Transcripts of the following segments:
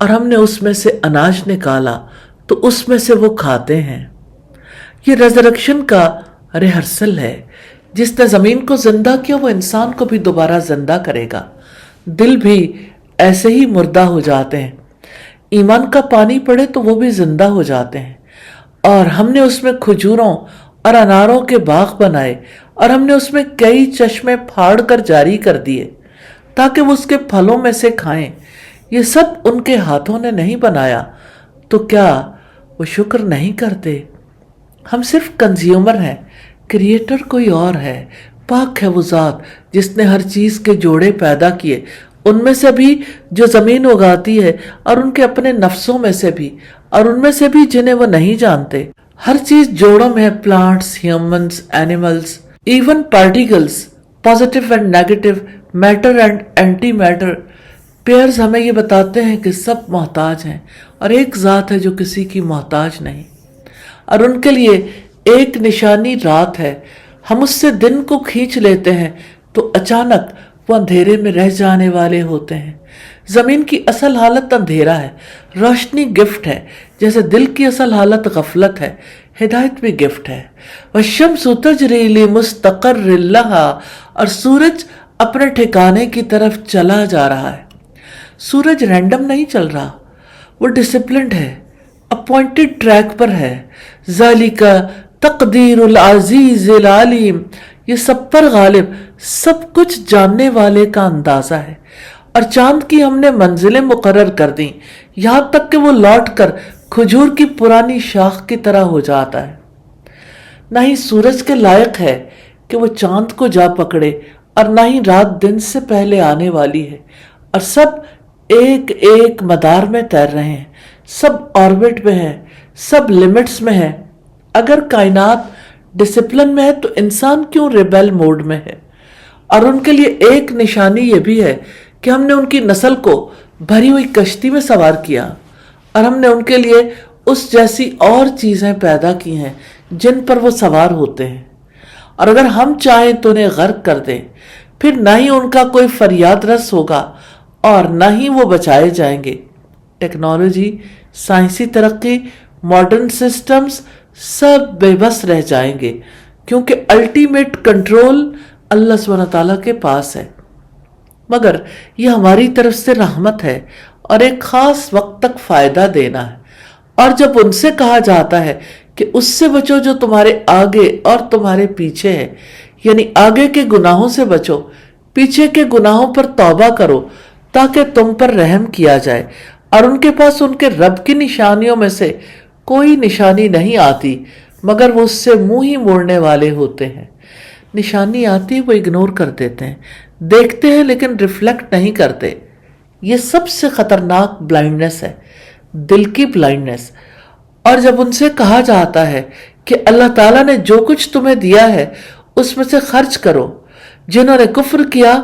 اور ہم نے اس میں سے اناج نکالا تو اس میں سے وہ کھاتے ہیں۔ یہ ریزریکشن کا ریہرسل ہے۔ جس نے زمین کو زندہ کیا وہ انسان کو بھی دوبارہ زندہ کرے گا۔ دل بھی ایسے ہی مردہ ہو جاتے ہیں، ایمان کا پانی پڑے تو وہ بھی زندہ ہو جاتے ہیں۔ اور ہم نے اس میں کھجوروں اور اناروں کے باغ بنائے، اور ہم نے اس میں کئی چشمے پھاڑ کر جاری کر دیے تاکہ وہ اس کے پھلوں میں سے کھائیں۔ یہ سب ان کے ہاتھوں نے نہیں بنایا، تو کیا وہ شکر نہیں کرتے؟ ہم صرف کنزیومر ہیں، کریٹر کوئی اور ہے۔ پاک ہے وہ ذات جس نے ہر چیز کے جوڑے پیدا کیے، ان میں سے بھی جو زمین اگاتی ہے اور ان کے اپنے نفسوں میں سے بھی، اور ان میں سے بھی جنہیں وہ نہیں جانتے۔ ہر چیز جوڑوں میں ہے، plants, humans, animals, even particles, positive and negative, matter and anti matter. Pairs ہمیں یہ بتاتے ہیں کہ سب محتاج ہیں اور ایک ذات ہے جو کسی کی محتاج نہیں، اور ان کے لیے ایک نشانی رات ہے۔ ہم اس سے دن کو کھینچ لیتے ہیں تو اچانک وہ اندھیرے میں رہ جانے والے ہوتے ہیں۔ زمین کی اصل حالت اندھیرا ہے، روشنی گفٹ ہے، جیسے دل کی اصل حالت غفلت ہے، ہدایت بھی گفٹ ہے۔ والشمس تجری لمستقر لہا، اور سورج اپنے ٹھکانے کی طرف چلا جا رہا ہے۔ سورج رینڈم نہیں چل رہا، وہ ڈسپلنڈ ہے، اپوائنٹڈ ٹریک پر ہے۔ ذالک تقدیر العزیز العلیم، یہ سب پر غالب، سب کچھ جاننے والے کا اندازہ ہے۔ اور چاند کی ہم نے منزلیں مقرر کر دیں، یہاں تک کہ وہ لوٹ کر کھجور کی پرانی شاخ کی طرح ہو جاتا ہے۔ نہ ہی سورج کے لائق ہے کہ وہ چاند کو جا پکڑے، اور نہ ہی رات دن سے پہلے آنے والی ہے، اور سب ایک ایک مدار میں تیر رہے ہیں، سب آربٹ میں ہے، سب لمٹس میں ہے۔ اگر کائنات ڈسپلن میں ہے تو انسان کیوں ریبیل موڈ میں ہے؟ اور ان کے لیے ایک نشانی یہ بھی ہے کہ ہم نے ان کی نسل کو بھری ہوئی کشتی میں سوار کیا، اور ہم نے ان کے لیے اس جیسی اور چیزیں پیدا کی ہیں جن پر وہ سوار ہوتے ہیں، اور اگر ہم چاہیں تو انہیں غرق کر دیں، پھر نہ ہی ان کا کوئی فریاد رس ہوگا اور نہ ہی وہ بچائے جائیں گے۔ ٹیکنالوجی، سائنسی ترقی، ماڈرن سسٹمز سب بے بس رہ جائیں گے، کیونکہ الٹیمیٹ کنٹرول اللہ سبحانہ تعالیٰ کے پاس ہے۔ مگر یہ ہماری طرف سے رحمت ہے اور ایک خاص وقت تک فائدہ دینا ہے۔ اور جب ان سے کہا جاتا ہے کہ اس سے بچو جو تمہارے آگے اور تمہارے پیچھے ہے، یعنی آگے کے گناہوں سے بچو، پیچھے کے گناہوں پر توبہ کرو تاکہ تم پر رحم کیا جائے، اور ان کے پاس ان کے رب کی نشانیوں میں سے کوئی نشانی نہیں آتی مگر وہ اس سے منہ ہی موڑنے والے ہوتے ہیں۔ نشانی آتی وہ اگنور کر دیتے ہیں، دیکھتے ہیں لیکن ریفلیکٹ نہیں کرتے۔ یہ سب سے خطرناک بلائنڈنس ہے، دل کی بلائنڈنس۔ اور جب ان سے کہا جاتا ہے کہ اللہ تعالیٰ نے جو کچھ تمہیں دیا ہے اس میں سے خرچ کرو، جنہوں نے کفر کیا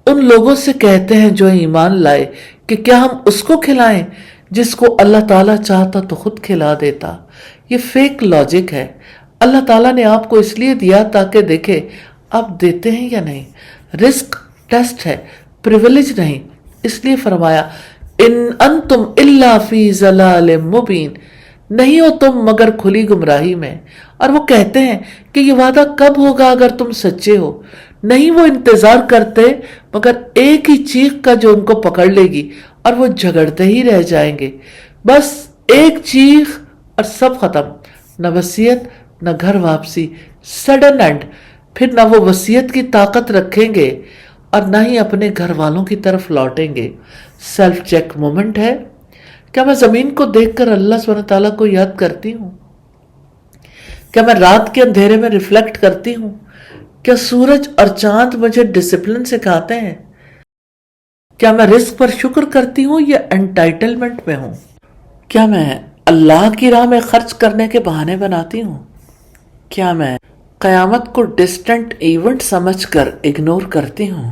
ان لوگوں سے کہتے ہیں جو ایمان لائے کہ کیا ہم اس کو کھلائیں جس کو اللہ تعالیٰ چاہتا تو خود کھلا دیتا۔ یہ فیک لاجک ہے۔ اللہ تعالیٰ نے آپ کو اس لیے دیا تاکہ دیکھے آپ دیتے ہیں یا نہیں۔ رزق ٹیسٹ ہے، پریویلیج نہیں۔ اس لیے فرمایا ان انتم الا فی ضلال مبین، نہیں ہو تم مگر کھلی گمراہی میں۔ اور وہ کہتے ہیں کہ یہ وعدہ کب ہوگا اگر تم سچے ہو؟ نہیں، وہ انتظار کرتے مگر ایک ہی چیخ کا جو ان کو پکڑ لے گی، اور وہ جھگڑتے ہی رہ جائیں گے۔ بس ایک چیخ اور سب ختم، نہ وصیت نہ گھر واپسی، سڈن اینڈ۔ پھر نہ وہ وصیت کی طاقت رکھیں گے اور نہ ہی اپنے گھر والوں کی طرف لوٹیں گے۔ سیلف چیک مومنٹ ہے۔ کیا میں زمین کو دیکھ کر اللہ سبحانہ تعالیٰ کو یاد کرتی ہوں؟ کیا میں رات کے اندھیرے میں ریفلیکٹ کرتی ہوں؟ کیا سورج اور چاند مجھے ڈسپلن سکھاتے ہیں؟ کیا میں رزق پر شکر کرتی ہوں یا انٹائٹلمنٹ میں ہوں؟ کیا میں اللہ کی راہ میں خرچ کرنے کے بہانے بناتی ہوں؟ کیا میں قیامت کو ڈسٹنٹ ایونٹ سمجھ کر اگنور کرتی ہوں؟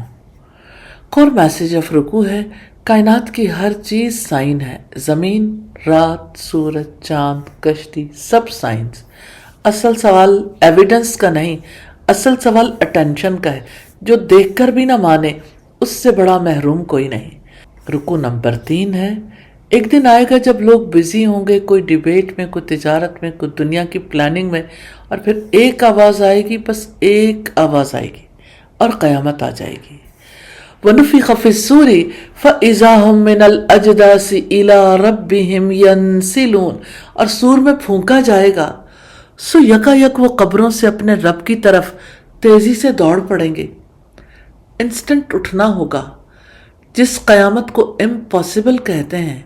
کور میسج آف رکوع ہے، کائنات کی ہر چیز سائن ہے، زمین، رات، سورج، چاند، کشتی، سب سائنس۔ اصل سوال ایویڈنس کا نہیں، اصل سوال اٹینشن کا ہے۔ جو دیکھ کر بھی نہ مانے اس سے بڑا محروم کوئی نہیں۔ رکوع نمبر 3 ہے، ایک دن آئے گا جب لوگ بزی ہوں گے کوئی ڈیبیٹ میں، کوئی تجارت میں، کوئی دنیا کی پلاننگ میں، اور پھر ایک آواز آئے گی، بس ایک آواز آئے گی اور قیامت آ جائے گی۔ وَنُفِخَ فِي الصُّورِ فَإِذَا هُم مِّنَ الْأَجْدَاثِ إِلَىٰ رَبِّهِمْ يَنْسِلُونَ، اور سور میں پھونکا جائے گا، سو یکا یک وہ قبروں سے اپنے رب کی طرف تیزی سے دوڑ پڑیں گے۔ انسٹنٹ اٹھنا ہوگا۔ جس قیامت کو امپاسبل کہتے ہیں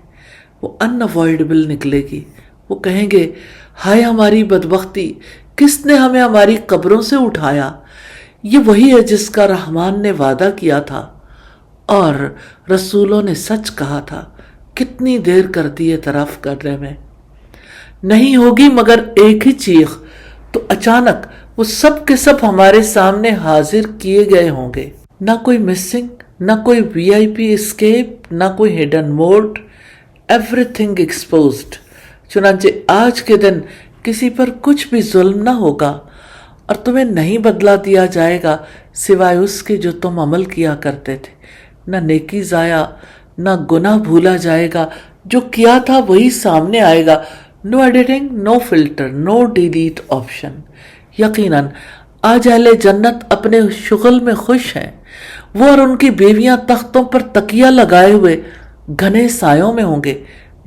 وہ انوائڈبل نکلے گی۔ وہ کہیں گے ہائے ہماری بدبختی، کس نے ہمیں ہماری قبروں سے اٹھایا؟ یہ وہی ہے جس کا رحمان نے وعدہ کیا تھا اور رسولوں نے سچ کہا تھا۔ کتنی دیر کر دی اعتراف کرنے میں۔ نہیں ہوگی مگر ایک ہی چیخ، تو اچانک وہ سب کے سب ہمارے سامنے حاضر کیے گئے ہوں گے۔ نہ کوئی مسنگ، نہ کوئی وی آئی پی اسکیپ، نہ کوئی hidden mode, everything exposed. چنانچہ آج کے دن کسی پر کچھ بھی ظلم نہ ہوگا اور تمہیں نہیں بدلا دیا جائے گا سوائے اس کے جو تم عمل کیا کرتے تھے۔ نہ نیکی ضائع، نہ گناہ بھولا جائے گا، جو کیا تھا وہی سامنے آئے گا۔ نو ایڈیٹنگ، نو فلٹر، نو ڈیلیٹ آپشن۔ یقیناً آج اہل جنت اپنے شغل میں خوش ہیں۔ وہ اور ان کی بیویاں تختوں پر تکیہ لگائے ہوئے گھنے سایوں میں ہوں گے،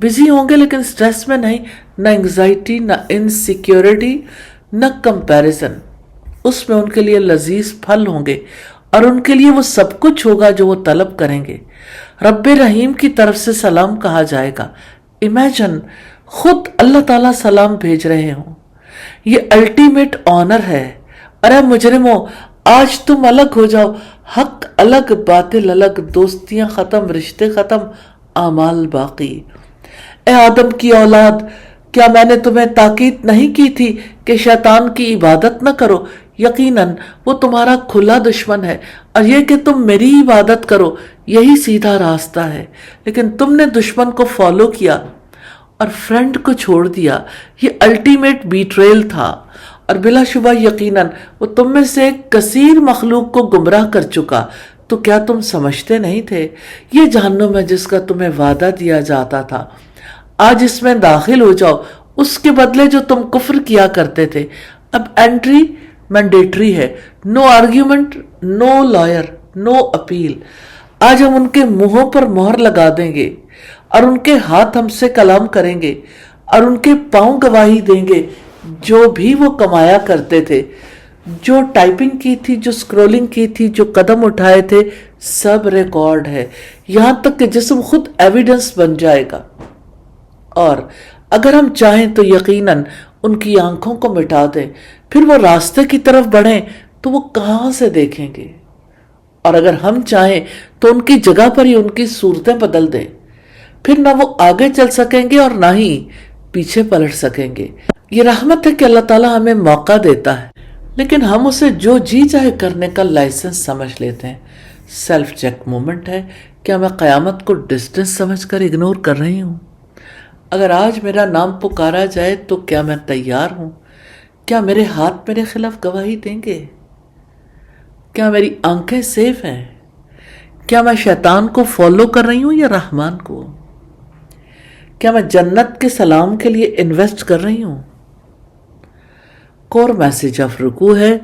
بزی ہوں گے لیکن سٹریس میں نہیں، نہ انگزائٹی، نہ انسیکیورٹی، نہ کمپیریزن۔ اس میں ان کے لیے لذیذ پھل ہوں گے اور ان کے لیے وہ سب کچھ ہوگا جو وہ طلب کریں گے۔ رب رحیم کی طرف سے سلام کہا جائے گا۔ امیجن خود اللہ تعالیٰ سلام بھیج رہے ہوں۔ یہ الٹیمیٹ آنر ہے۔ ارے مجرموں، آج تم الگ ہو جاؤ، حق الگ، باطل الگ، دوستیاں ختم، رشتے ختم، اعمال باقی۔ اے آدم کی اولاد، کیا میں نے تمہیں تاکید نہیں کی تھی کہ شیطان کی عبادت نہ کرو؟ یقیناً وہ تمہارا کھلا دشمن ہے، اور یہ کہ تم میری عبادت کرو یہی سیدھا راستہ ہے، لیکن تم نے دشمن کو فالو کیا اور فرینڈ کو چھوڑ دیا۔ یہ الٹیمیٹ بیٹریل تھا، اور بلا شبہ یقیناً وہ تم میں سے ایک کثیر مخلوق کو گمراہ کر چکا۔ تو کیا تم سمجھتے نہیں تھے یہ جہنم ہے جس کا تمہیں وعدہ دیا جاتا تھا؟ آج اس میں داخل ہو جاؤ، اس کے بدلے جو تم کفر کیا کرتے تھے۔ اب انٹری مینڈیٹری ہے، نو آرگیومنٹ، نو لائر، نو اپیل۔ آج ہم ان کے منہوں پر مہر لگا دیں گے اور ان کے ہاتھ ہم سے کلام کریں گے اور ان کے پاؤں گواہی دیں گے جو بھی وہ کمایا کرتے تھے، جو ٹائپنگ کی تھی، جو سکرولنگ کی تھی، جو قدم اٹھائے تھے، سب ریکارڈ ہے، یہاں تک کہ جسم خود ایویڈنس بن جائے گا۔ اور اگر ہم چاہیں تو یقیناً ان کی آنکھوں کو مٹا دیں، پھر وہ راستے کی طرف بڑھیں تو وہ کہاں سے دیکھیں گے؟ اور اگر ہم چاہیں تو ان کی جگہ پر ہی ان کی صورتیں بدل دیں، پھر نہ وہ آگے چل سکیں گے اور نہ ہی پیچھے پلٹ سکیں گے۔ یہ رحمت ہے کہ اللہ تعالیٰ ہمیں موقع دیتا ہے، لیکن ہم اسے جو جی چاہے کرنے کا لائسنس سمجھ لیتے ہیں۔ سیلف چیک مومنٹ ہے، کیا میں قیامت کو ڈسٹنس سمجھ کر اگنور کر رہی ہوں؟ اگر آج میرا نام پکارا جائے تو کیا میں تیار ہوں؟ کیا میرے ہاتھ میرے خلاف گواہی دیں گے؟ کیا میری آنکھیں سیف ہیں؟ کیا میں شیطان کو فالو کر رہی ہوں یا رحمان کو؟ کیا میں جنت کے سلام کے لیے انویسٹ کر رہی ہوں؟ کور میسج آف رکوع ہے،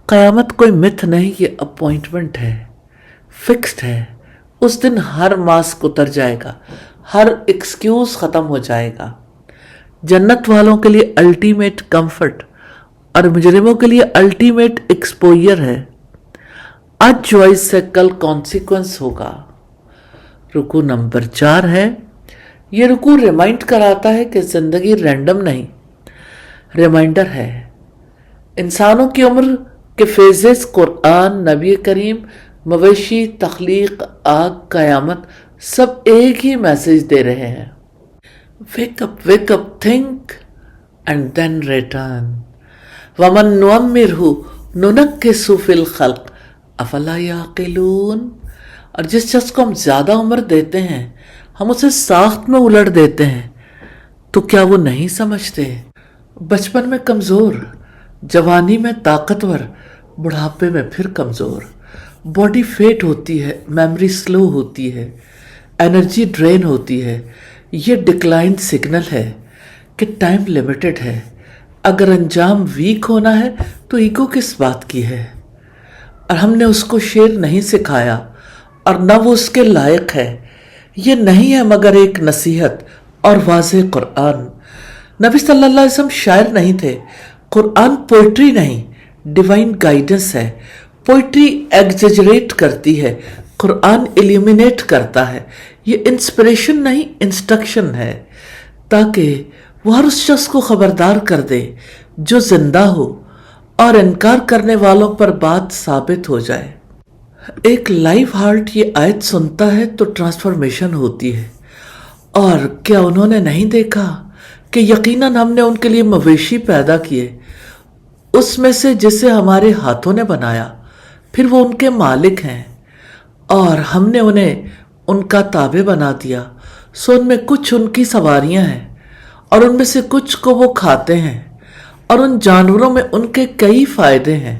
قیامت کوئی متھ نہیں، یہ اپوائنٹمنٹ ہے، فکسڈ ہے۔ اس دن ہر ماسک اتر جائے گا، ہر ایکسکیوز ختم ہو جائے گا۔ جنت والوں کے لیے الٹیمیٹ کمفرٹ اور مجرموں کے لیے الٹیمیٹ ایکسپوئر ہے۔ آج چوائس سے کل کانسیکوینس ہوگا۔ رکوع نمبر 4 ہے۔ یہ رکوع ریمائنڈ کراتا ہے کہ زندگی رینڈم نہیں، ریمائنڈر ہے۔ انسانوں کی عمر کے فیزز، قرآن، نبی کریم، مویشی، تخلیق، آگ، قیامت، سب ایک ہی میسج دے رہے ہیں۔ wake up, think and then return. وَمَن نُعَمِّرْهُ نُنَكِّسُ فِي الْخَلْقِ أَفَلَا يَعْقِلُونَ۔ اور جس شخص کو ہم زیادہ عمر دیتے ہیں ہم اسے ساخت میں الٹ دیتے ہیں، تو کیا وہ نہیں سمجھتے؟ بچپن میں کمزور، جوانی میں طاقتور، بڑھاپے میں پھر کمزور۔ باڈی فیٹ ہوتی ہے، میموری سلو ہوتی ہے، انرجی ڈرین ہوتی ہے۔ یہ ڈکلائن سگنل ہے کہ ٹائم لمیٹڈ ہے. اگر انجام ویک ہونا ہے تو ایگو کس بات کی ہے؟ اور ہم نے اس کو شعر نہیں سکھایا اور نہ وہ اس کے لائق ہے. یہ نہیں ہے مگر ایک نصیحت اور واضح قرآن. نبی صلی اللہ علیہ وسلم شاعر نہیں تھے. قرآن پوئٹری نہیں، ڈیوائن گائیڈنس ہے. پوئٹری ایگزیجریٹ کرتی ہے، قرآن ایلیمینیٹ کرتا ہے. یہ انسپریشن نہیں، انسٹرکشن ہے، تاکہ وہ ہر اس شخص کو خبردار کر دے جو زندہ ہو اور انکار کرنے والوں پر بات ثابت ہو جائے. ایک لائیو ہارٹ یہ آیت سنتا ہے تو ٹرانسفارمیشن ہوتی ہے. اور کیا انہوں نے نہیں دیکھا کہ یقیناً ہم نے ان کے لیے مویشی پیدا کیے، اس میں سے جسے ہمارے ہاتھوں نے بنایا، پھر وہ ان کے مالک ہیں اور ہم نے انہیں ان کا تابع بنا دیا. سو ان میں کچھ ان کی سواریاں ہیں اور ان میں سے کچھ کو وہ کھاتے ہیں، اور ان جانوروں میں ان کے کئی فائدے ہیں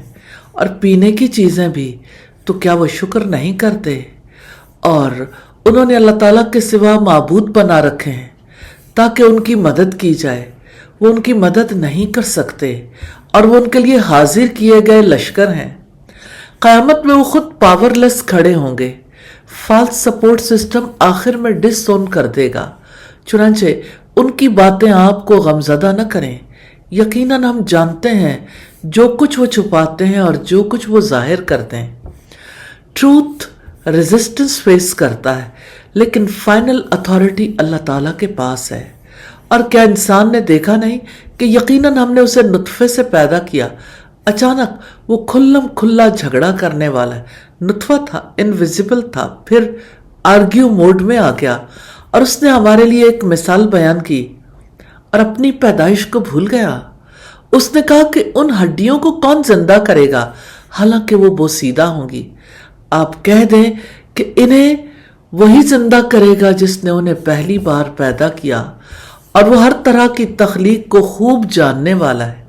اور پینے کی چیزیں بھی. تو کیا وہ شکر نہیں کرتے؟ اور انہوں نے اللہ تعالیٰ کے سوا معبود بنا رکھے ہیں تاکہ ان کی مدد کی جائے. وہ ان کی مدد نہیں کر سکتے اور وہ ان کے لیے حاضر کیے گئے لشکر ہیں. قیامت میں وہ خود پاور لیس کھڑے ہوں گے. فالس سپورٹ سسٹم آخر میں ڈس اون کر دے گا. چنانچہ ان کی باتیں آپ کو غمزدہ نہ کریں. یقیناً ہم جانتے ہیں جو کچھ وہ چھپاتے ہیں اور جو کچھ وہ ظاہر کرتے ہیں. ٹروتھ ریزسٹنس فیس کرتا ہے، لیکن فائنل اتھارٹی اللہ تعالیٰ کے پاس ہے. اور کیا انسان نے دیکھا نہیں کہ یقیناً ہم نے اسے نطفے سے پیدا کیا. اچانک وہ کھلم کھلا جھگڑا کرنے والا ہے. نطفہ تھا، انویزیبل تھا، پھر آرگیو موڈ میں آ گیا اور اس نے ہمارے لیے ایک مثال بیان کی اور اپنی پیدائش کو بھول گیا. اس نے کہا کہ ان ہڈیوں کو کون زندہ کرے گا حالانکہ وہ بوسیدہ ہوں گی. آپ کہہ دیں کہ انہیں وہی زندہ کرے گا جس نے انہیں پہلی بار پیدا کیا، اور وہ ہر طرح کی تخلیق کو خوب جاننے والا ہے.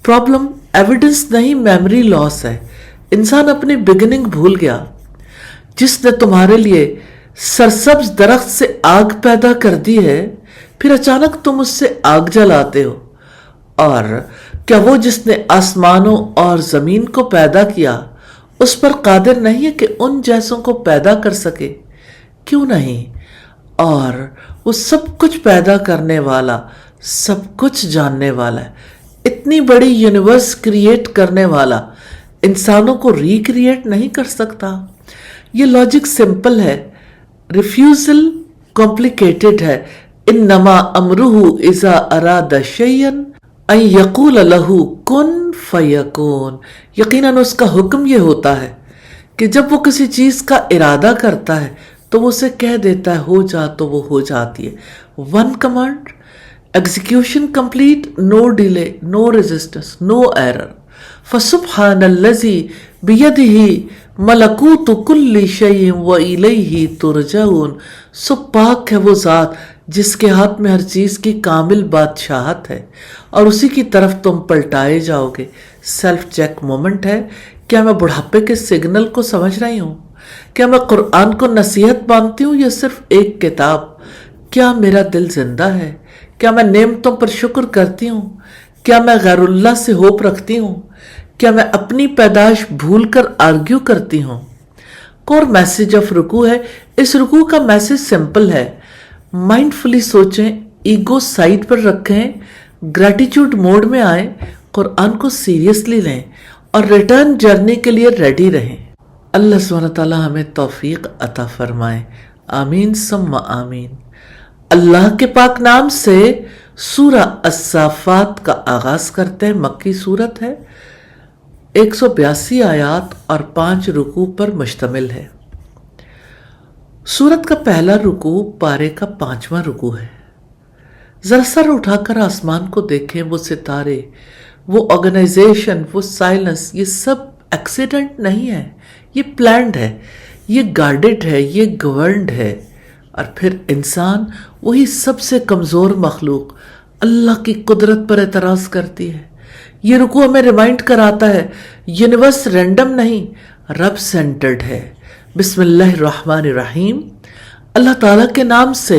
پرابلم ایویڈنس نہیں، میموری لاس ہے. انسان اپنی بگننگ بھول گیا. جس نے تمہارے لیے سرسبز درخت سے آگ پیدا کر دی ہے، پھر اچانک تم اس سے آگ جلاتے ہو. اور کیا وہ جس نے آسمانوں اور زمین کو پیدا کیا اس پر قادر نہیں ہے کہ ان جیسوں کو پیدا کر سکے؟ کیوں نہیں؟ اور وہ سب کچھ پیدا کرنے والا، سب کچھ جاننے والا ہے. اتنی بڑی یونیورس کریٹ کرنے والا انسانوں کو ریکریٹ نہیں کر سکتا؟ یہ لاجک سمپل ہے، ریفیوزل کمپلیکیٹڈ ہے. انما امرہ اذا اراد شیئا ان یقول لہ کن فیکون. یقیناً اس کا حکم یہ ہوتا ہے کہ جب وہ کسی چیز کا ارادہ کرتا ہے تو وہ اسے کہہ دیتا ہے ہو جا تو وہ ہو جاتی ہے. ون کمانڈ، ایگزیکیوشن کمپلیٹ، نو ڈیلے، نو ریزسٹنس، نو ایرر. فسبحان الذی بیدہ ملکوت کل شیء والیہ ترجعون. سو پاک ہے وہ ذات جس کے ہاتھ میں ہر چیز کی کامل بادشاہت ہے اور اسی کی طرف تم پلٹائے جاؤ گے. سیلف چیک مومنٹ ہے. کیا میں بڑھاپے کے سگنل کو سمجھ رہی ہوں؟ کیا میں قرآن کو نصیحت مانتی ہوں یا صرف ایک کتاب؟ کیا میرا دل زندہ ہے؟ کیا میں نعمتوں پر شکر کرتی ہوں؟ کیا میں غیر اللہ سے ہوپ رکھتی ہوں؟ کیا میں اپنی پیدائش بھول کر آرگیو کرتی ہوں؟ کور میسج آف رکوع ہے. اس رکوع کا میسج سمپل ہے. مائنڈ فلی سوچیں، ایگو سائڈ پر رکھیں، گریٹیچیوڈ موڈ میں آئیں، قرآن کو سیریسلی لیں اور ریٹرن جرنی کے لیے ریڈی رہیں. اللہ سبحانہ تعالیٰ ہمیں توفیق عطا فرمائے. آمین ثم آمین. اللہ کے پاک نام سے سورہ الصافات کا آغاز کرتے ہیں. مکی سورت ہے، 182 آیات اور 5 رکوع پر مشتمل ہے. سورت کا پہلا رکوع پارے کا 5واں رکوع ہے. ذرا سر اٹھا کر آسمان کو دیکھیں. وہ ستارے، وہ آرگنائزیشن، وہ سائلنس، یہ سب ایکسیڈنٹ نہیں ہے، یہ پلانڈ ہے، یہ گارڈڈ ہے، یہ گورنڈ ہے. اور پھر انسان، وہی سب سے کمزور مخلوق، اللہ کی قدرت پر اعتراض کرتی ہے. یہ رکوع ہمیں ریمائنڈ کراتا ہے یونیورس رینڈم نہیں، رب سینٹرڈ ہے. بسم اللہ الرحمن الرحیم. اللہ تعالیٰ کے نام سے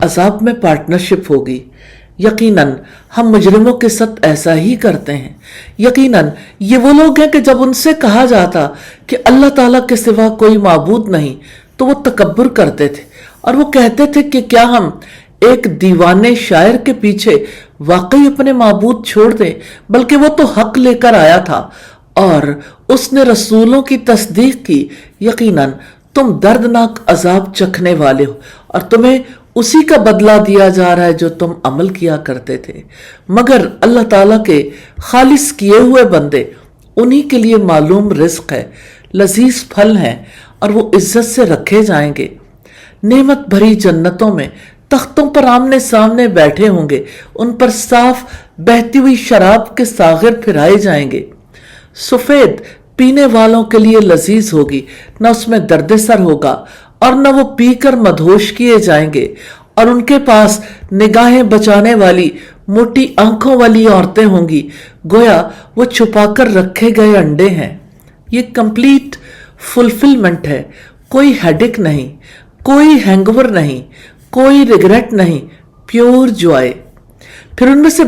عذاب میں پارٹنرشپ ہوگی۔ یقیناً ہم مجرموں کے ساتھ ایسا ہی کرتے ہیں۔ یقیناً یہ وہ لوگ ہیں کہ جب ان سے کہا جاتا کہ اللہ تعالیٰ کے سوا کوئی معبود نہیں تو وہ تکبر کرتے تھے اور وہ کہتے تھے کہ کیا ہم ایک دیوانے شاعر کے پیچھے واقعی اپنے معبود چھوڑ دیں، بلکہ وہ تو حق لے کر آیا تھا اور اس نے رسولوں کی تصدیق کی۔ یقیناً تم دردناک عذاب چکھنے والے ہو اور تمہیں اسی کا بدلہ دیا جا رہا ہے جو تم عمل کیا کرتے تھے۔ مگر اللہ تعالیٰ کے خالص کیے ہوئے بندے، انہی کے لیے معلوم رزق ہے، لذیذ پھل ہیں اور وہ عزت سے رکھے جائیں گے۔ نعمت بھری جنتوں میں تختوں پر آمنے سامنے بیٹھے ہوں گے، ان پر صاف بہتی ہوئی شراب کے ساغر پھرائے جائیں گے۔ سفید پینے والوں کے لیے لذیذ ہوگی، نہ اس میں درد سر ہوگا اور نہ وہ پی کر مدہوش کیے جائیں گے، اور ان کے پاس نگاہیں بچانے والی موٹی آنکھوں والی عورتیں ہوں گی، گویا وہ چھپا کر رکھے گئے انڈے ہیں۔ یہ کمپلیٹ فلفلمنٹ ہے، کوئی ہیڈک نہیں، کوئی ہینگ اوور نہیں، کوئی ریگریٹ نہیں، پیور جوائے۔ پھر ان میں سے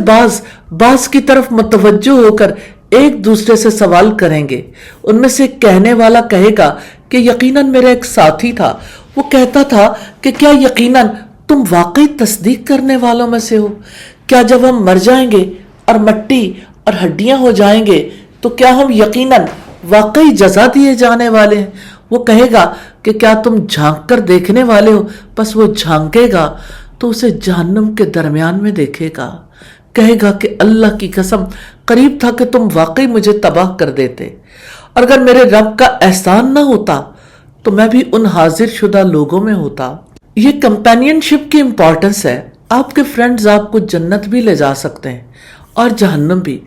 بعض کی طرف متوجہ ہو کر ایک دوسرے سے سوال کریں گے۔ ان میں سے کہنے والا کہے گا کہ یقیناً میرا ایک ساتھی تھا، وہ کہتا تھا کہ کیا یقیناً تم واقعی تصدیق کرنے والوں میں سے ہو؟ کیا جب ہم مر جائیں گے اور مٹی اور ہڈیاں ہو جائیں گے تو کیا ہم یقیناً واقعی جزا دیے جانے والے ہیں؟ وہ کہے گا کہ کیا تم جھانک کر دیکھنے والے ہو؟ بس وہ جھانکے گا تو اسے جہنم کے درمیان میں دیکھے گا، کہے گا کہ اللہ کی قسم قریب تھا کہ تم واقعی مجھے تباہ کر دیتے، اور اگر میرے رب کا احسان نہ ہوتا تو میں بھی ان حاضر شدہ لوگوں میں ہوتا۔ یہ کمپینین شپ کی امپورٹنس ہے۔ آپ کے فرینڈز آپ کو جنت بھی لے جا سکتے ہیں اور جہنم بھی۔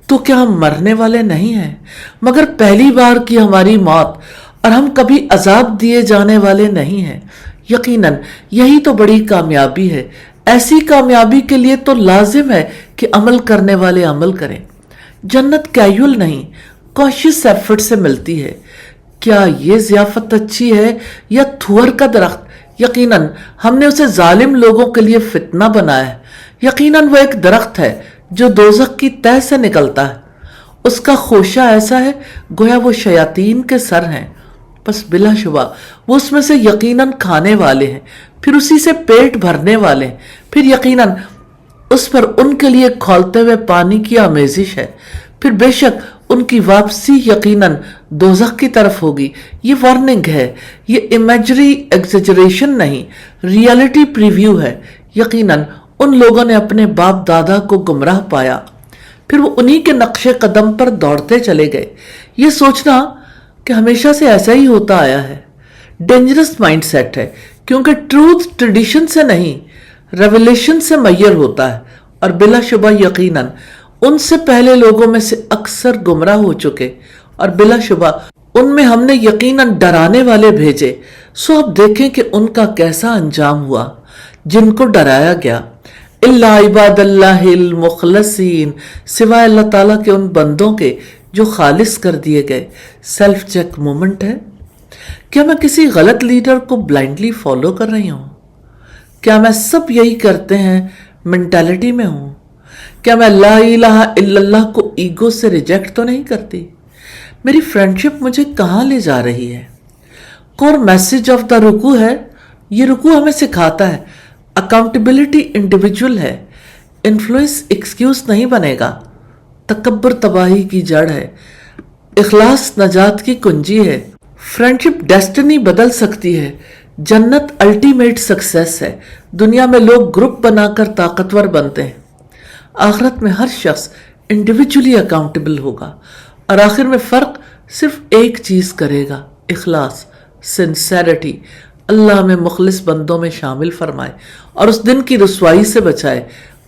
تو کیا ہم مرنے والے نہیں ہیں؟ مگر پہلی بار کی ہماری موت، اور ہم کبھی عذاب دیے جانے والے نہیں ہیں۔ یقیناً یہی تو بڑی کامیابی ہے۔ ایسی کامیابی کے لیے تو لازم ہے کہ عمل کرنے والے عمل کریں۔ جنت کیجول نہیں، کوشش ایفرٹ سے ملتی ہے۔ کیا یہ ضیافت اچھی ہے یا تھور کا درخت؟ یقیناً ہم نے اسے ظالم لوگوں کے لیے فتنہ بنایا ہے۔ یقیناً وہ ایک درخت ہے جو دوزخ کی تہہ سے نکلتا ہے، اس کا خوشہ ایسا ہے گویا وہ شیاطین کے سر ہیں، بس بلا شبہ وہ اس میں سے یقیناً کھانے والے ہیں، پھر اسی سے پیٹ بھرنے والے ہیں، پھر یقیناً اس پر ان کے لیے کھولتے ہوئے پانی کی آمیزش ہے، پھر بے شک ان کی واپسی یقیناً دوزخ کی طرف ہوگی۔ یہ وارننگ ہے، یہ امیجری ایگزیجریشن نہیں، ریالٹی پریویو ہے۔ یقیناً ان لوگوں نے اپنے باپ دادا کو گمراہ پایا، پھر وہ انہی کے نقش قدم پر دوڑتے چلے گئے۔ یہ سوچنا کہ ہمیشہ سے ایسا ہی ہوتا آیا ہے ڈینجرس مائنڈ سیٹ ہے، کیونکہ ٹروتھ ٹریڈیشن سے نہیں ریویلیشن سے میئر ہوتا ہے، اور بلا شبہ یقیناً ان سے پہلے لوگوں میں سے اکثر گمراہ ہو چکے، اور بلا شبہ ان میں ہم نے یقیناً ڈرانے والے بھیجے۔ سو اب دیکھیں کہ ان کا کیسا انجام ہوا جن کو ڈرایا گیا۔ الا عباد اللہ المخلصین، سوائے اللہ تعالیٰ کے ان بندوں کے جو خالص کر دیے گئے۔ سیلف چیک مومنٹ ہے۔ کیا میں کسی غلط لیڈر کو بلائنڈلی فالو کر رہی ہوں؟ کیا میں سب یہی کرتے ہیں مینٹالٹی میں ہوں؟ کیا میں لا الہ الا اللہ کو ایگو سے ریجیکٹ تو نہیں کرتی؟ میری فرینڈشپ مجھے کہاں لے جا رہی ہے؟ کور میسج آف دا رکوع ہے۔ یہ رکوع ہمیں سکھاتا ہے اکاؤنٹیبلٹی انڈیویجول ہے، انفلوئنس ایکسکیوز نہیں بنے گا۔ تکبر تباہی کی جڑ ہے، اخلاص نجات کی کنجی ہے۔ فرینڈشپ ڈیسٹنی بدل سکتی ہے، جنت الٹیمیٹ سکسیس ہے۔ دنیا میں لوگ گروپ بنا کر طاقتور بنتے ہیں، آخرت میں ہر شخص انڈیویجولی اکاؤنٹیبل ہوگا، اور آخر میں فرق صرف ایک چیز کرے گا، اخلاص، سنسیریٹی۔ اللہ ہمیں مخلص بندوں میں شامل فرمائے اور اس دن کی رسوائی سے بچائے،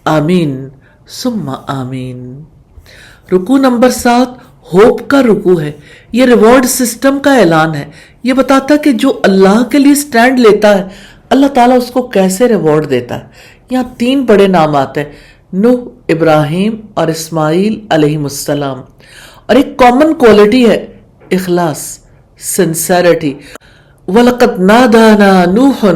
آمین ثم آمین۔ رکوع نمبر 7 ہوپ کا رکوع ہے۔ یہ ریوارڈ سسٹم کا اعلان ہے۔ یہ بتاتا ہے کہ جو اللہ کے لیے سٹینڈ لیتا ہے اللہ تعالیٰ اس کو کیسے ریوارڈ دیتا ہے۔ یہاں 3 بڑے نام آتے ہیں، نوح، ابراہیم اور اسماعیل علیہ السلام، اور ایک کامن کوالٹی ہے اخلاص، سنسیریٹی۔ وَلَقَدْ نَادَانَا نُوحٌ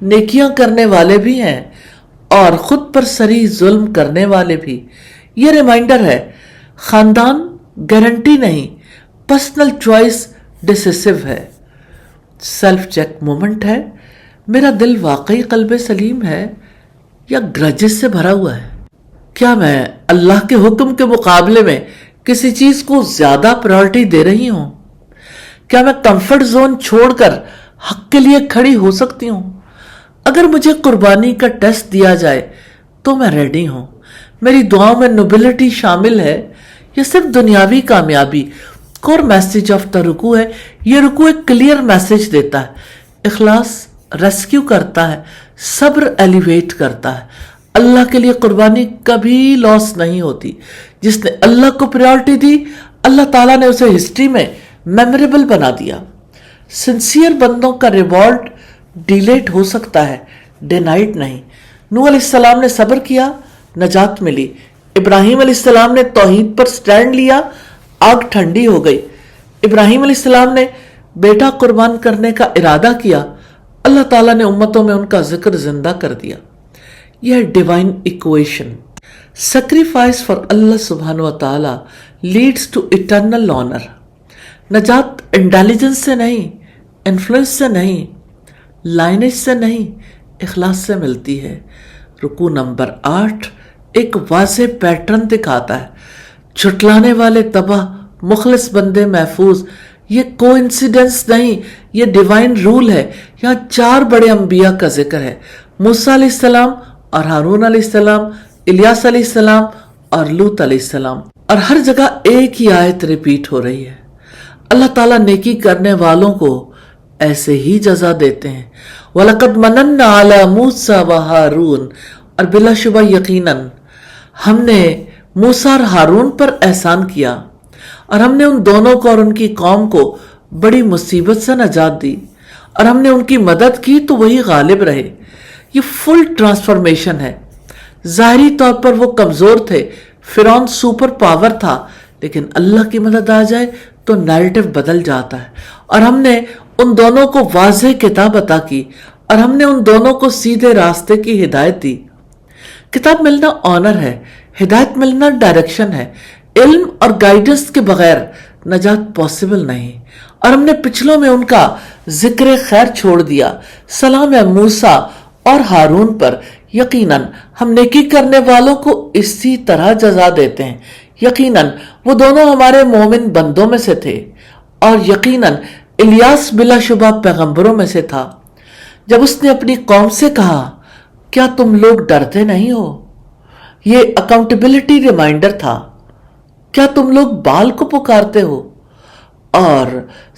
نیکیاں کرنے والے بھی ہیں اور خود پر صریح ظلم کرنے والے بھی۔ یہ ریمائنڈر ہے، خاندان گارنٹی نہیں، پرسنل چوائس ڈیسیسو ہے۔ سیلف چیک مومنٹ ہے، میرا دل واقعی قلب سلیم ہے یا گرجز سے بھرا ہوا ہے؟ کیا میں اللہ کے حکم کے مقابلے میں کسی چیز کو زیادہ پرائورٹی دے رہی ہوں؟ کیا میں کمفرٹ زون چھوڑ کر حق کے لیے کھڑی ہو سکتی ہوں؟ اگر مجھے قربانی کا ٹیسٹ دیا جائے تو میں ریڈی ہوں۔ میری دعاؤں میں نوبلٹی شامل ہے یا صرف دنیاوی کامیابی؟ کور میسج آف دا رکوع ہے، یہ رکوع ایک کلیئر میسج دیتا ہے، اخلاص ریسکیو کرتا ہے، صبر ایلیویٹ کرتا ہے۔ اللہ کے لیے قربانی کبھی لاس نہیں ہوتی۔ جس نے اللہ کو پریورٹی دی، اللہ تعالیٰ نے اسے ہسٹری میں میموریبل بنا دیا۔ سنسیئر بندوں کا ریوارڈ ڈیلیٹ ہو سکتا ہے، ڈینائٹ نہیں۔ نوح علیہ السلام نے صبر کیا، نجات ملی۔ ابراہیم علیہ السلام نے توحید پر سٹینڈ لیا، آگ ٹھنڈی ہو گئی۔ ابراہیم علیہ السلام نے بیٹا قربان کرنے کا ارادہ کیا، اللہ تعالیٰ نے امتوں میں ان کا ذکر زندہ کر دیا۔ یہ ہے ڈیوائن ایکویشن۔ سیکریفائس فار اللہ سبحانہ و تعالیٰ لیڈز ٹو اٹرنل آنر۔ نجات انٹیلیجنس سے نہیں، انفلوئنس سے نہیں، لائنیج سے نہیں، اخلاص سے ملتی ہے۔ رکوع نمبر 8 ایک واضح پیٹرن دکھاتا ہے، جھٹلانے والے تباہ، مخلص بندے محفوظ۔ یہ کو انسیڈنس نہیں، یہ ڈیوائن رول ہے۔ یہاں 4 بڑے انبیاء کا ذکر ہے، موسیٰ علیہ السلام اور ہارون علیہ السلام، الیاس علیہ السلام اور لوط علیہ السلام، اور ہر جگہ ایک ہی آیت ریپیٹ ہو رہی ہے۔ اللہ تعالیٰ نیکی کرنے والوں کو ایسے ہی جزا دیتے ہیں۔ وَلَقَدْ مَنَنَّا عَلَى مُوسَى وَهَارُونَ، اور بلا شبہ یقیناً ہم نے موسیٰ اور ہارون پر احسان کیا، اور ہم نے ان دونوں کو اور ان کی قوم کو بڑی مصیبت سے نجات دی، اور ہم نے ان کی مدد کی تو وہی غالب رہے۔ یہ فل ٹرانسفارمیشن ہے۔ ظاہری طور پر وہ کمزور تھے، فرعون سپر پاور تھا، لیکن اللہ کی مدد آ جائے تو نیریٹو بدل جاتا ہے۔ اور ہم نے ان دونوں کو واضح کتاب عطا کی، اور ہم نے ان دونوں کو سیدھے راستے کی ہدایت دی۔ کتاب ملنا آنر ہے، ہدایت ملنا ڈائریکشن ہے۔ علم اور گائیڈنس کے بغیر نجات پاسبل نہیں، اور ہم نے پچھلوں میں ان کا ذکر خیر چھوڑ دیا۔ سلام ہے موسیٰ اور ہارون پر، یقیناً ہم نیکی کرنے والوں کو اسی طرح جزا دیتے ہیں۔ یقیناً وہ دونوں ہمارے مومن بندوں میں سے تھے، اور یقیناً الیاس بلا شبہ پیغمبروں میں سے تھا۔ جب اس نے اپنی قوم سے کہا، کیا تم لوگ ڈرتے نہیں ہو؟ یہ اکاؤنٹیبلٹی ریمائنڈر تھا۔ کیا تم لوگ بال کو پکارتے ہو اور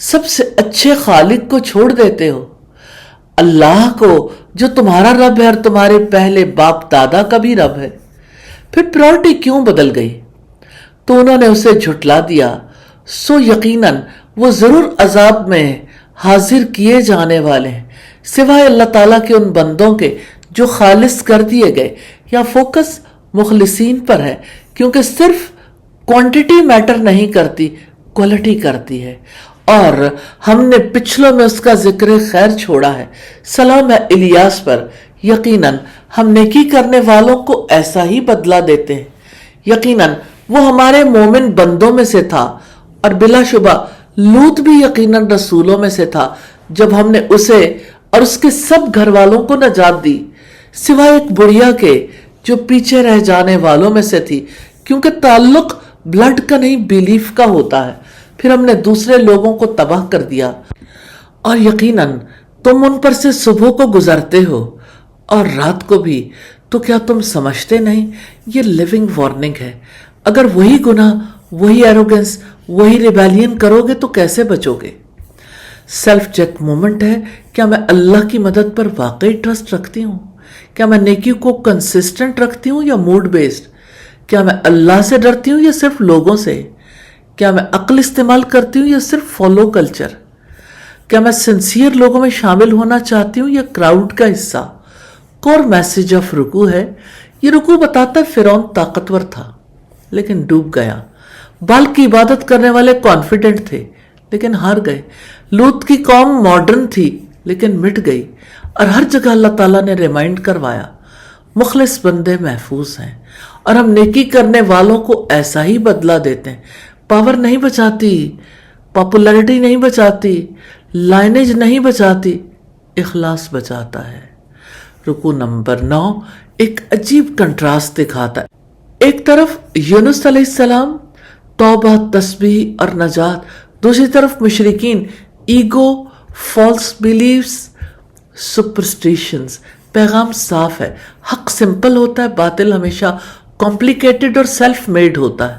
سب سے اچھے خالق کو چھوڑ دیتے ہو؟ اللہ کو جو تمہارا رب ہے اور تمہارے پہلے باپ دادا کا بھی رب ہے۔ پھر پرائورٹی کیوں بدل گئی؟ تو انہوں نے اسے جھٹلا دیا، سو یقیناً وہ ضرور عذاب میں حاضر کیے جانے والے ہیں، سوائے اللہ تعالیٰ کے ان بندوں کے جو خالص کر دیے گئے۔ یا فوکس مخلصین پر ہے، کیونکہ صرف کوانٹیٹی میٹر نہیں کرتی، کوالٹی کرتی ہے۔ اور ہم نے پچھلوں میں اس کا ذکر خیر چھوڑا ہے۔ سلام ہے الیاس پر، یقیناً ہم نیکی کرنے والوں کو ایسا ہی بدلہ دیتے ہیں۔ یقیناً وہ ہمارے مومن بندوں میں سے تھا، اور بلا شبہ لوط بھی یقیناً رسولوں میں سے تھا، جب ہم نے اسے اور اس کے سب گھر والوں کو نجات دی، سوائے ایک بڑھیا کے جو پیچھے رہ جانے والوں میں سے تھی، کیونکہ تعلق بلڈ کا نہیں بیلیف کا ہوتا ہے۔ پھر ہم نے دوسرے لوگوں کو تباہ کر دیا، اور یقیناً تم ان پر سے صبح کو گزرتے ہو اور رات کو بھی، تو کیا تم سمجھتے نہیں؟ یہ لیونگ وارننگ ہے۔ اگر وہی گناہ، وہی ایروگنس، وہی ریبیلین کرو گے تو کیسے بچو گے؟ سیلف چیک مومنٹ ہے، کیا میں اللہ کی مدد پر واقعی ٹرسٹ رکھتی ہوں؟ کیا میں نیکی کو کنسسٹنٹ رکھتی ہوں یا موڈ بیسڈ؟ کیا میں اللہ سے ڈرتی ہوں یا صرف لوگوں سے؟ کیا میں عقل استعمال کرتی ہوں یا صرف فالو کلچر؟ کیا میں سنسیئر لوگوں میں شامل ہونا چاہتی ہوں یا کراؤڈ کا حصہ؟ کور میسج آف رکوع ہے، یہ رکوع بتاتا ہے فرعون طاقتور تھا لیکن ڈوب گیا۔ بال کی عبادت کرنے والے کانفیڈنٹ تھے لیکن ہار گئے۔ لوط کی قوم ماڈرن تھی لیکن مٹ گئی۔ اور ہر جگہ اللہ تعالیٰ نے ریمائنڈ کروایا مخلص بندے محفوظ ہیں، اور ہم نیکی کرنے والوں کو ایسا ہی بدلہ دیتے ہیں۔ پاور نہیں بچاتی، پاپولیرٹی نہیں بچاتی، لائنیج نہیں بچاتی، اخلاص بچاتا ہے۔ رکوع نمبر 9 ایک عجیب کنٹراسٹ دکھاتا ہے۔ ایک طرف یونس علیہ السلام، توبہ، تسبیح اور نجات، دوسری طرف مشرکین، ایگو، فالس بیلیفز، سپرسٹیشنز۔ پیغام صاف ہے، حق سمپل ہوتا ہے، باطل ہمیشہ کمپلیکیٹڈ اور سیلف میڈ ہوتا ہے۔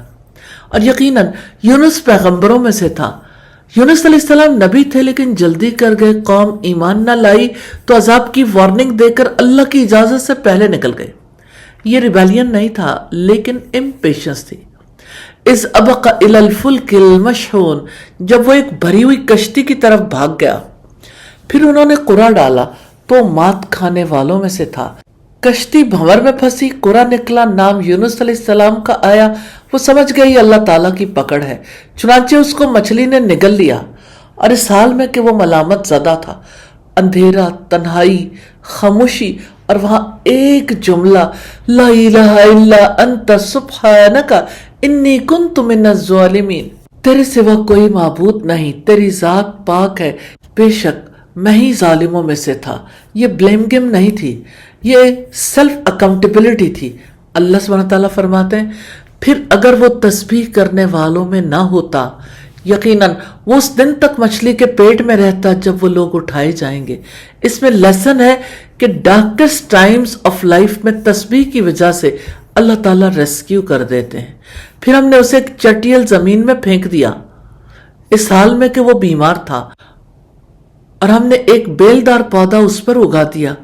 اور یقیناً یونس پیغمبروں میں سے تھا۔ یونس علیہ السلام نبی تھے لیکن جلدی کر گئے، قوم ایمان نہ لائی تو عذاب کی وارننگ دے کر اللہ کی اجازت سے پہلے نکل گئے۔ یہ ریبیلین نہیں تھا لیکن امپیشنس تھی۔ اذ ابق الی الفلک المشحون، جب وہ ایک بھری ہوئی کشتی کی طرف بھاگ گیا، پھر انہوں نے قرعہ ڈالا تو مات کھانے والوں میں سے تھا۔ کشتی بھنور میں پھنسی، قرعہ نکلا، نام یونس علیہ السلام کا آیا، وہ سمجھ گئی اللہ تعالیٰ کی پکڑ ہے، چنانچہ اس کو مچھلی نے نگل لیا۔ اور اس حال میں کہ وہ ملامت زدہ تھا، اندھیرا، تنہائی، خاموشی، اور وہاں ایک جملہ، لا الہ الا انت سبحانک انی کنت من الظالمین، تیرے سوا کوئی معبود نہیں، تیری ذات پاک ہے، بے شک میں ہی ظالموں میں سے تھا۔ یہ بلیم گیم نہیں تھی، یہ سیلف اکاؤنٹیبلٹی تھی۔ اللہ سبحانہ تعالیٰ فرماتے ہیں پھر اگر وہ تسبیح کرنے والوں میں نہ ہوتا، یقیناً وہ اس دن تک مچھلی کے پیٹ میں رہتا جب وہ لوگ اٹھائے جائیں گے۔ اس میں لیسن ہے کہ ڈارکسٹ ٹائمز آف لائف میں تسبیح کی وجہ سے اللہ تعالیٰ ریسکیو کر دیتے ہیں۔ پھر ہم نے اسے ایک چٹیل زمین میں پھینک دیا اس حال میں کہ وہ بیمار تھا، اور ہم نے ایک بیلدار پودا اس پر اگا دیا،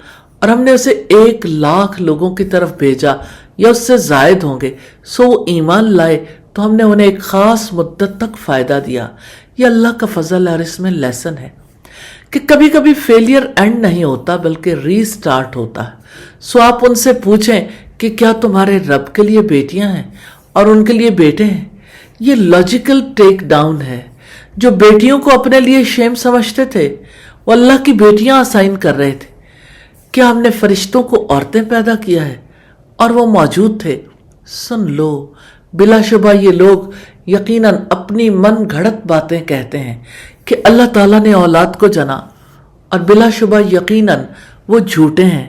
اور ہم نے اسے 1,00,000 لوگوں کی طرف بھیجا یا اس سے زائد ہوں گے، سو وہ ایمان لائے تو ہم نے انہیں ایک خاص مدت تک فائدہ دیا۔ یہ اللہ کا فضل ہے، اور اس میں لیسن ہے کہ کبھی کبھی فیلئر اینڈ نہیں ہوتا بلکہ ری سٹارٹ ہوتا ہے۔ سو آپ ان سے پوچھیں کہ کیا تمہارے رب کے لیے بیٹیاں ہیں اور ان کے لیے بیٹے ہیں؟ یہ لاجیکل ٹیک ڈاؤن ہے۔ جو بیٹیوں کو اپنے لیے شیم سمجھتے تھے وہ اللہ کی بیٹیاں اسائن کر رہے تھے۔ کیا ہم نے فرشتوں کو عورتیں پیدا کیا ہے اور وہ موجود تھے؟ سن لو، بلا شبہ یہ لوگ یقیناً اپنی من گھڑت باتیں کہتے ہیں کہ اللہ تعالیٰ نے اولاد کو جنا، اور بلا شبہ یقیناً وہ جھوٹے ہیں۔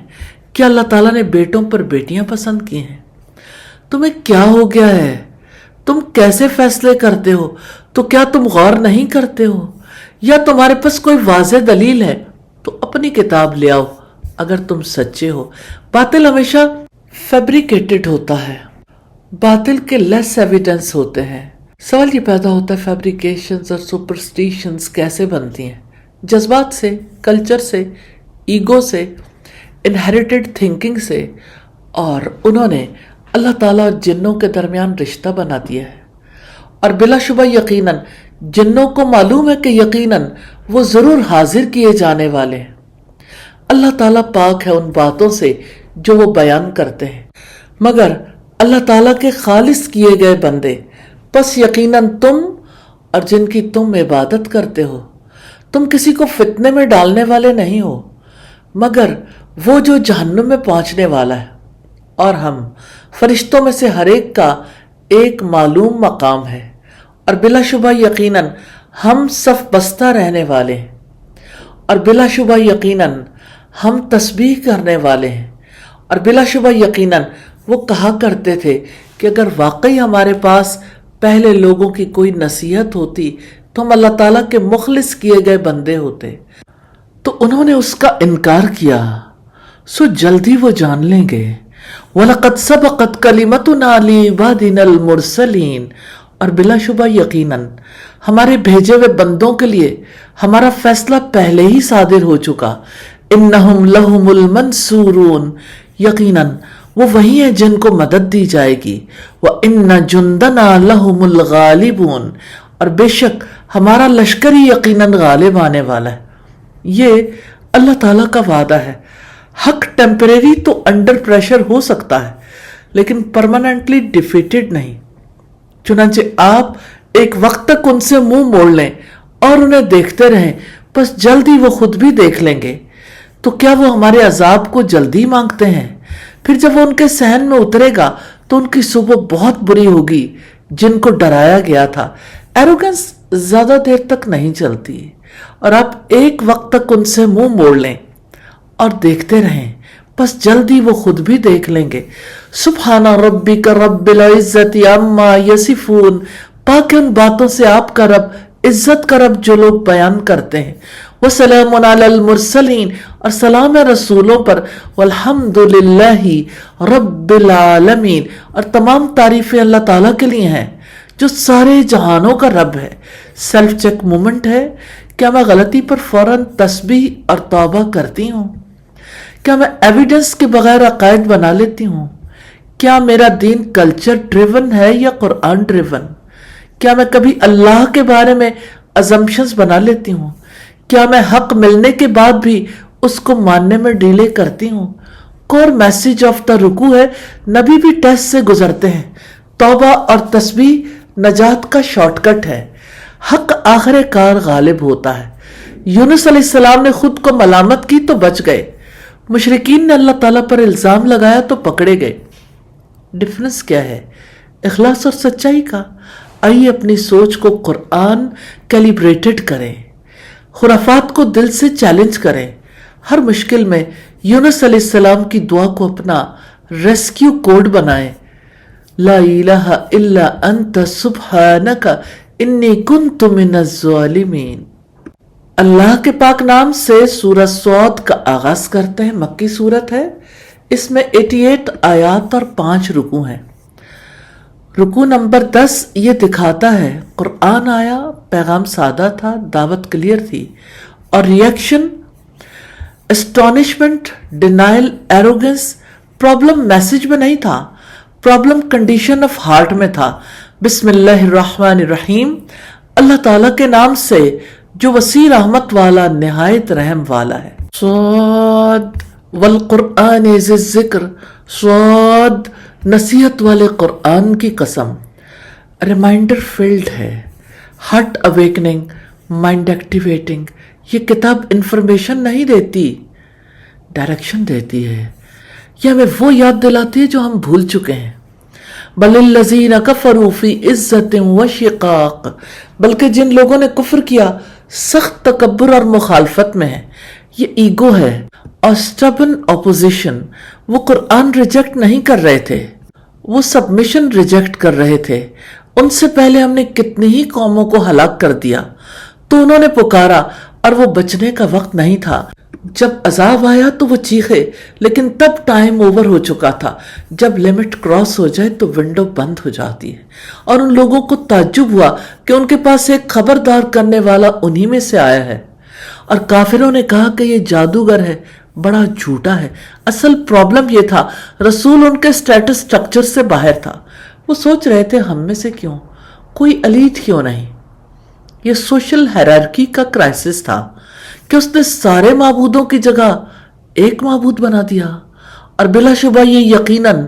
کیا اللہ تعالیٰ نے بیٹوں پر بیٹیاں پسند کی ہیں؟ تمہیں کیا ہو گیا ہے؟ تم کیسے فیصلے کرتے ہو؟ تو کیا تم غور نہیں کرتے ہو؟ یا تمہارے پاس کوئی واضح دلیل ہے تو اپنی کتاب لے آؤ اگر تم سچے ہو۔ باطل ہمیشہ فیبریکیٹڈ ہوتا ہے، باطل کے لیس ایویڈنس ہوتے ہیں۔ سوال یہ پیدا ہوتا ہے فیبریکیشنز اور سپرسٹیشنز کیسے بنتی ہیں؟ جذبات سے، کلچر سے، ایگو سے، انہیریٹڈ تھنکنگ سے، اور انہوں نے اللہ تعالیٰ اور جنوں کے درمیان رشتہ بنا دیا ہے۔ اور بلا شبہ یقیناً جنوں کو معلوم ہے کہ یقیناً وہ ضرور حاضر کیے جانے والے ہیں۔ اللہ تعالیٰ پاک ہے ان باتوں سے جو وہ بیان کرتے ہیں، مگر اللہ تعالیٰ کے خالص کیے گئے بندے، پس یقیناً تم اور جن کی تم عبادت کرتے ہو، تم کسی کو فتنے میں ڈالنے والے نہیں ہو مگر وہ جو جہنم میں پہنچنے والا ہے۔ اور ہم فرشتوں میں سے ہر ایک کا ایک معلوم مقام ہے، اور بلا شبہ یقیناً ہم صف بستہ رہنے والے ہیں، اور بلا شبہ یقیناً ہم تسبیح کرنے والے ہیں، اور بلا شبہ یقیناً وہ کہا کرتے تھے کہ اگر واقعی ہمارے پاس پہلے لوگوں کی کوئی نصیحت ہوتی تو ہم اللہ تعالیٰ کے مخلص کیے گئے بندے ہوتے، تو انہوں نے اس کا انکار کیا، سو جلدی وہ جان لیں گے۔ وَلَقَدْ سَبَقَتْ كَلِمَتُنَا لِعِبَادِنَا الْمُرْسَلِينَ، اور بلا شبہ یقیناً ہمارے بھیجے ہوئے بندوں کے لیے ہمارا فیصلہ پہلے ہی صادر ہو چکا۔ اِنَّهُمْ لَهُمُ الْمَنْصُورُونَ، یقیناً وہ وہی ہیں جن کو مدد دی جائے گی۔ وَإِنَّ جُنْدَنَا لَهُمُ الْغَالِبُونَ، اور بے شک ہمارا لشکر ہی یقیناً غالب آنے والا ہے۔ یہ اللہ تعالیٰ کا وعدہ ہے۔ حق ٹیمپریری تو انڈر پریشر ہو سکتا ہے لیکن پرماننٹلی ڈیفیٹڈ نہیں۔ چنانچہ آپ ایک وقت تک ان سے منہ موڑ لیں اور انہیں دیکھتے رہیں، بس جلد ہی وہ خود بھی دیکھ لیں گے۔ تو کیا وہ ہمارے عذاب کو جلدی مانگتے ہیں؟ پھر جب وہ ان کے صحن میں اترے گا تو ان کی صبح بہت بری ہوگی جن کو ڈرایا گیا تھا۔ ایروگنس زیادہ دیر تک نہیں چلتی اور آپ ایک وقت تک ان سے منہ موڑ لیں اور دیکھتے رہیں، بس جلدی وہ خود بھی دیکھ لیں گے۔ سبحان ربک رب العزت عما یصفون، پاک ان باتوں سے آپ کا رب، عزت کا رب جو لوگ بیان کرتے ہیں۔ وسلام علی المرسلین، اور سلام ہے رسولوں پر۔ والحمد للہ رب العالمین، اور تمام تعریفیں اللہ تعالیٰ کے لیے ہیں جو سارے جہانوں کا رب ہے۔ سیلف چیک مومنٹ ہے، کیا میں غلطی پر فوراً تسبیح اور توبہ کرتی ہوں؟ کیا میں ایویڈنس کے بغیر عقائد بنا لیتی ہوں؟ کیا میرا دین کلچر ڈریون ہے یا قرآن ڈریون؟ کیا میں کبھی اللہ کے بارے میں ازمپشنز بنا لیتی ہوں؟ کیا میں حق ملنے کے بعد بھی اس کو ماننے میں ڈیلے کرتی ہوں؟ کور میسیج آف دا رکوع ہے، نبی بھی ٹیسٹ سے گزرتے ہیں۔ توبہ اور تسبیح نجات کا شارٹ کٹ ہے۔ حق آخر کار غالب ہوتا ہے۔ یونس علیہ السلام نے خود کو ملامت کی تو بچ گئے، مشرکین نے اللہ تعالیٰ پر الزام لگایا تو پکڑے گئے۔ ڈفرنس کیا ہے؟ اخلاص اور سچائی کا۔ آئیے اپنی سوچ کو قرآن کیلیبریٹڈ کریں، خرافات کو دل سے چیلنج کریں، ہر مشکل میں یونس علیہ السلام کی دعا کو اپنا ریسکیو کوڈ بنائیں۔ لا الہ الا انت سبحانک انی کنت من الظالمین۔ اللہ کے پاک نام سے سورہ صاد کا آغاز کرتے ہیں۔ مکی سورت ہے، اس میں 88 آیات اور 5 رکوع ہیں۔ رکوع نمبر 10 یہ دکھاتا ہے قرآن آیا، پیغام سادہ تھا، دعوت کلیئر تھی، اور reaction astonishment, denial, arrogance. Problem message میں نہیں تھا، پرابلم کنڈیشن آف ہارٹ میں تھا۔ بسم اللہ الرحمن الرحیم، اللہ تعالیٰ کے نام سے جو وسیع رحمت والا نہایت رحم والا ہے۔ صاد والقرآن ذی الذکر، صاد نصیحت والے قرآن کی قسم۔ ریمائنڈر فیلڈ ہے، ہارٹ اویکننگ، مائنڈ ایکٹیویٹنگ۔ یہ کتاب انفارمیشن نہیں دیتی، ڈائریکشن دیتی ہے، یہ ہمیں وہ یاد دلاتی ہے جو ہم بھول چکے ہیں۔ بل الذین کفروا فی عزت و شقاق، بلکہ جن لوگوں نے کفر کیا سخت تکبر اور مخالفت میں ہے۔ یہ ایگو ہے اور سٹبن اپوزیشن۔ وہ قرآن ریجیکٹ نہیں کر رہے تھے، وہ سبمیشن ریجیکٹ کر رہے تھے۔ ان سے پہلے ہم نے کتنی ہی قوموں کو ہلاک کر دیا، تو انہوں نے پکارا اور وہ بچنے کا وقت نہیں تھا۔ جب عذاب آیا تو وہ چیخے، لیکن تب ٹائم اوور ہو چکا تھا۔ جب لمٹ کراس ہو جائے تو ونڈو بند ہو جاتی ہے، اور ان لوگوں کو تعجب ہوا کہ ان کے پاس ایک خبردار کرنے والا انہی میں سے آیا ہے۔ اور کافروں نے کہا کہ یہ جادوگر ہے، بڑا جھوٹا ہے۔ اصل پرابلم یہ تھا، رسول ان کے سٹیٹس سٹرکچر سے باہر تھا۔ وہ سوچ رہے تھے ہم میں سے کیوں کوئی ایلیٹ کیوں نہیں۔ یہ سوشل ہیرارکی کا کرائسس تھا کہ اس نے سارے معبودوں کی جگہ ایک معبود بنا دیا، اور بلا شبہ یہ یقیناً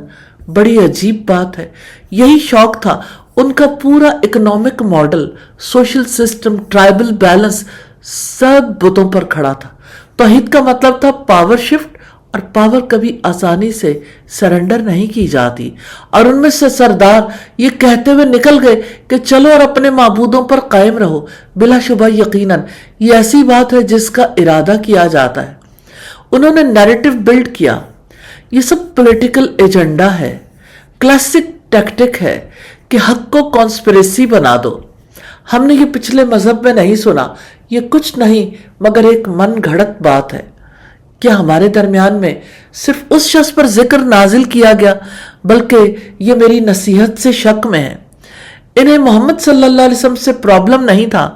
بڑی عجیب بات ہے۔ یہی شوق تھا ان کا پورا economic model, social system, tribal balance سب بتوں پر کھڑا تھا۔ توحید کا مطلب تھا پاور شفٹ، اور پاور کبھی آسانی سے سرنڈر نہیں کی جاتی۔ اور ان میں سے سردار یہ کہتے ہوئے نکل گئے کہ چلو اور اپنے معبودوں پر قائم رہو۔ بلا شبہ یقیناً یہ ایسی بات ہے جس کا ارادہ کیا جاتا ہے۔ انہوں نے نیریٹو بلڈ کیا، یہ سب پولیٹیکل ایجنڈا ہے، کلاسک ٹیکٹک ہے کہ حق کو کانسپریسی بنا دو۔ ہم نے یہ پچھلے مذہب میں نہیں سنا، یہ کچھ نہیں مگر ایک من گھڑت بات ہے۔ کیا ہمارے درمیان میں صرف اس شخص پر ذکر نازل کیا گیا، بلکہ یہ میری نصیحت سے شک میں ہے۔ انہیں محمد صلی اللہ علیہ وسلم سے پرابلم نہیں تھا،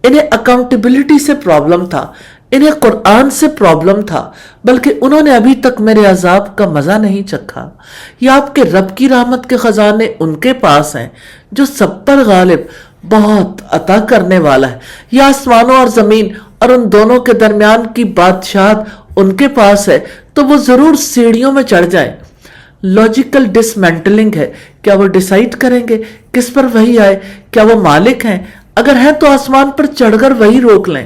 انہیں اکاؤنٹیبلٹی سے پرابلم تھا، انہیں قرآن سے پرابلم تھا، بلکہ انہوں نے ابھی تک میرے عذاب کا مزہ نہیں چکھا۔ یہ آپ کے رب کی رحمت کے خزانے ان کے پاس ہیں جو سب پر غالب، بہت عطا کرنے والا ہے۔ یہ آسمانوں اور زمین اور ان دونوں کے درمیان کی بادشاہت ان کے پاس ہے، تو وہ ضرور سیڑھیوں میں چڑھ جائیں۔ لاجیکل ڈسمینٹلنگ ہے، کیا وہ ڈیسائیڈ کریں گے کس پر وحی آئے؟ کیا وہ مالک ہیں؟ اگر ہیں تو آسمان پر چڑھ کر وہی روک لیں۔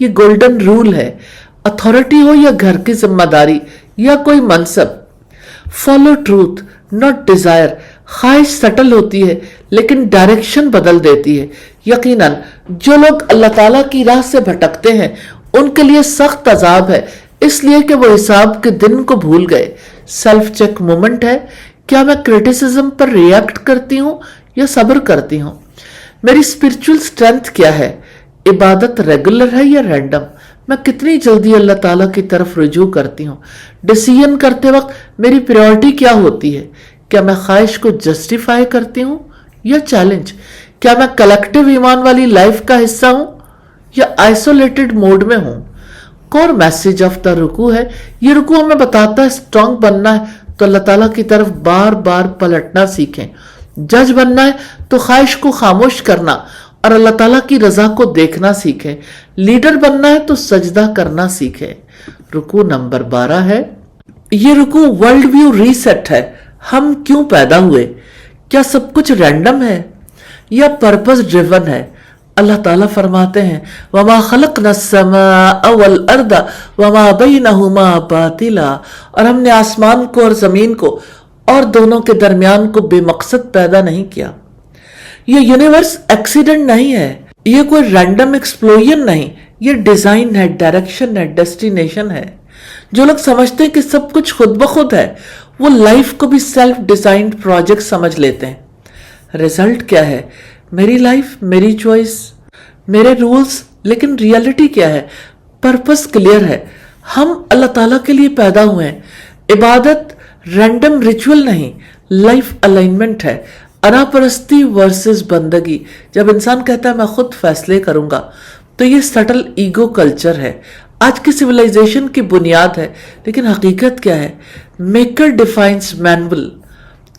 یہ گولڈن رول ہے، اتھارٹی ہو یا گھر کی ذمہ داری یا کوئی منصب، فالو ٹروتھ ناٹ ڈیزائر. خواہش سٹل ہوتی ہے لیکن ڈائریکشن بدل دیتی ہے. یقیناً جو لوگ اللہ تعالیٰ کی راہ سے بھٹکتے ہیں ان کے لیے سخت عذاب ہے، اس لیے کہ وہ حساب کے دن کو بھول گئے. سیلف چیک مومنٹ ہے، کیا میں کرٹیسزم پر ریئیکٹ کرتی ہوں یا صبر کرتی ہوں؟ میری اسپرچول اسٹرینتھ کیا ہے؟ عبادت ریگولر ہے یا رینڈم؟ میں کتنی جلدی اللہ تعالیٰ کی طرف رجوع کرتی ہوں؟ ڈیسیژن کرتے وقت میری پریورٹی کیا ہوتی ہے؟ کیا میں خواہش کو جسٹیفائی کرتی ہوں یا چیلنج؟ کیا میں کلیکٹیو ایمان والی لائف کا حصہ ہوں یا آئسولیٹڈ موڈ میں ہوں؟ کور میسج آف دا رکوع ہے. یہ رکوع ہمیں بتاتا ہے اسٹرانگ بننا ہے تو اللہ تعالیٰ کی طرف بار بار پلٹنا سیکھیں. جج بننا ہے تو خواہش کو خاموش کرنا اور اللہ تعالیٰ کی رضا کو دیکھنا سیکھیں. لیڈر بننا ہے تو سجدہ کرنا سیکھیں. رکوع نمبر 12 ہے. یہ رکوع ورلڈ ویو ریسیٹ ہے. ہم کیوں پیدا ہوئے؟ کیا سب کچھ رینڈم ہے یا پرپس ڈریون ہے؟ اللہ تعالیٰ فرماتے ہیں وَمَا خَلَقْنَا السَّمَاءَ وَالْأَرْضَ وَمَا بَيْنَهُمَا بَاطِلًا، اور ہم نے آسمان کو اور زمین کو اور دونوں کے درمیان کو بے مقصد پیدا نہیں کیا. یہ یونیورس ایکسیڈنٹ نہیں ہے، یہ کوئی رینڈم ایکسپلوژن نہیں، یہ ڈیزائن ہے، ڈائریکشن ہے، ڈیسٹینیشن ہے. جو لوگ سمجھتے ہیں کہ سب کچھ خود بخود ہے وہ لائف کو بھی سیلف ڈیزائنڈ پروجیکٹ سمجھ لیتے ہیں. ریزلٹ کیا ہے؟ میری لائف، میری چوائس، میرے رولز. لیکن ریالٹی کیا ہے؟ پرپس کلیئر ہے. ہم اللہ تعالیٰ کے لیے پیدا ہوئے ہیں. عبادت رینڈم ریچول نہیں، لائف الائنمنٹ ہے. انا پرستی ورسز بندگی. جب انسان کہتا ہے میں خود فیصلے کروں گا تو یہ سٹل ایگو کلچر ہے، آج کی سویلائزیشن کی بنیاد ہے. لیکن حقیقت کیا ہے؟ Maker defines manual,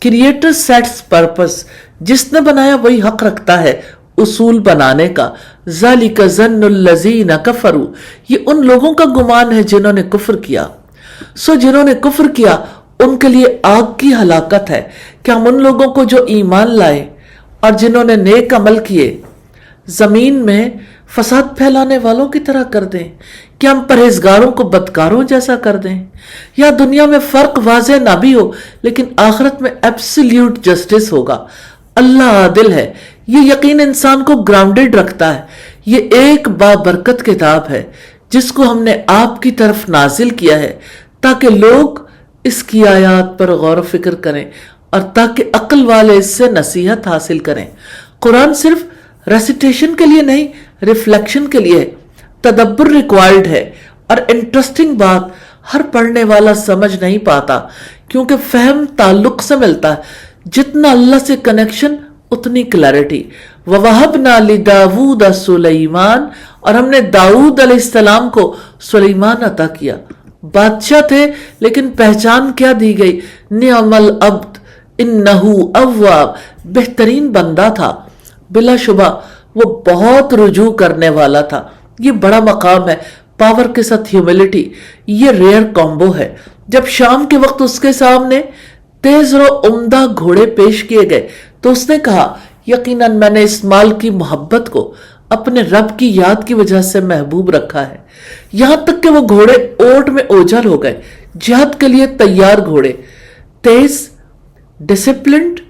creator sets purpose. جس نے بنایا وہی حق رکھتا ہے اصول بنانے کا. ذَلِكَ ظَنُّ الَّذِينَ كَفَرُوا، یہ ان لوگوں کا گمان ہے جنہوں نے کفر کیا. جنہوں نے کفر کیا ان کے لیے آگ کی ہلاکت ہے. کیا ہم ان لوگوں کو جو ایمان لائے اور جنہوں نے نیک عمل کیے زمین میں فساد پھیلانے والوں کی طرح کر دیں؟ کیا ہم پرہیزگاروں کو بدکاروں جیسا کر دیں؟ یا دنیا میں فرق واضح نہ بھی ہو لیکن آخرت میں ایبسلیوٹ جسٹس ہوگا. اللہ عادل ہے. یہ یقین انسان کو گراؤنڈڈ رکھتا ہے. یہ ایک بابرکت کتاب ہے جس کو ہم نے آپ کی طرف نازل کیا ہے تاکہ لوگ اس کی آیات پر غور و فکر کریں اور تاکہ عقل والے اس سے نصیحت حاصل کریں. قرآن صرف ریسیٹیشن کے لیے نہیں، ریفلیکشن کے لیے. تدبر ریکوائرڈ ہے. اور انٹرسٹنگ بات، ہر پڑھنے والا سمجھ نہیں پاتا کیونکہ فہم تعلق سے ملتا ہے. جتنا اللہ سے کنیکشن اتنی کلیرٹی. وَوَهَبْنَا لِدَاوُودَ سُلَيْمَانَ، اور ہم نے داؤد علیہ السلام کو سلیمان عطا کیا. بادشاہ تھے لیکن پہچان کیا دی گئی؟ نعم العبد انہو اواب، بہترین بندہ تھا. بلا شبہ وہ بہت رجوع کرنے والا تھا. یہ بڑا مقام ہے. پاور کے ساتھ ہیوملٹی، یہ ریئر کامبو ہے. جب شام کے وقت اس کے سامنے تیز و عمدہ گھوڑے پیش کیے گئے تو اس نے کہا یقیناً میں نے اس مال کی محبت کو اپنے رب کی یاد کی وجہ سے محبوب رکھا ہے. یہاں تک کہ وہ گھوڑے اونٹ میں اوجھل ہو گئے. جہاد کے لیے تیار گھوڑے، تیز، ڈسپلنڈ،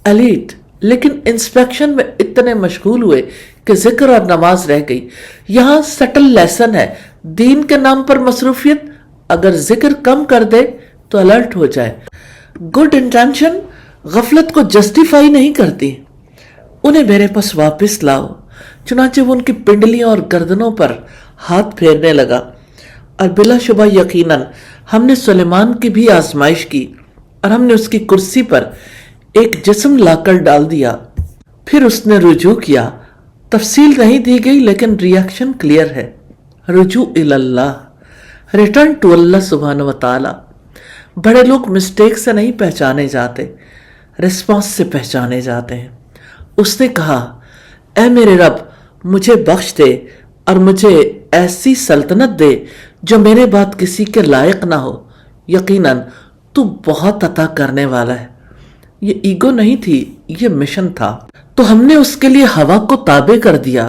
ایلیٹ، لیکن انسپیکشن میں اتنے مشغول ہوئے کہ ذکر اور نماز رہ گئی. یہاں سٹل لیسن ہے. دین کے نام پر مصروفیت اگر ذکر کم کر دے تو الرٹ ہو جائے. گڈ انٹینشن غفلت کو جسٹیفائی نہیں کرتی. انہیں میرے پاس واپس لاؤ. چنانچہ وہ ان کی پنڈلیوں اور گردنوں پر ہاتھ پھیرنے لگا. اور بلا شبہ یقیناً ہم نے سلیمان کی بھی آزمائش کی اور ہم نے اس کی کرسی پر ایک جسم لا کر ڈال دیا. پھر اس نے رجوع کیا. تفصیل نہیں دی گئی لیکن ریاکشن کلیئر ہے. رجوع اللہ، ریٹرن ٹو اللہ سبحانہ و تعالی. بڑے لوگ مسٹیک سے نہیں پہچانے جاتے، ریسپانس سے پہچانے جاتے ہیں. اس نے کہا اے میرے رب مجھے بخش دے اور مجھے ایسی سلطنت دے جو میرے بعد کسی کے لائق نہ ہو. یقیناً تو بہت عطا کرنے والا ہے. یہ ایگو نہیں تھی، یہ مشن تھا. تو ہم نے اس کے لیے ہوا کو تابع کر دیا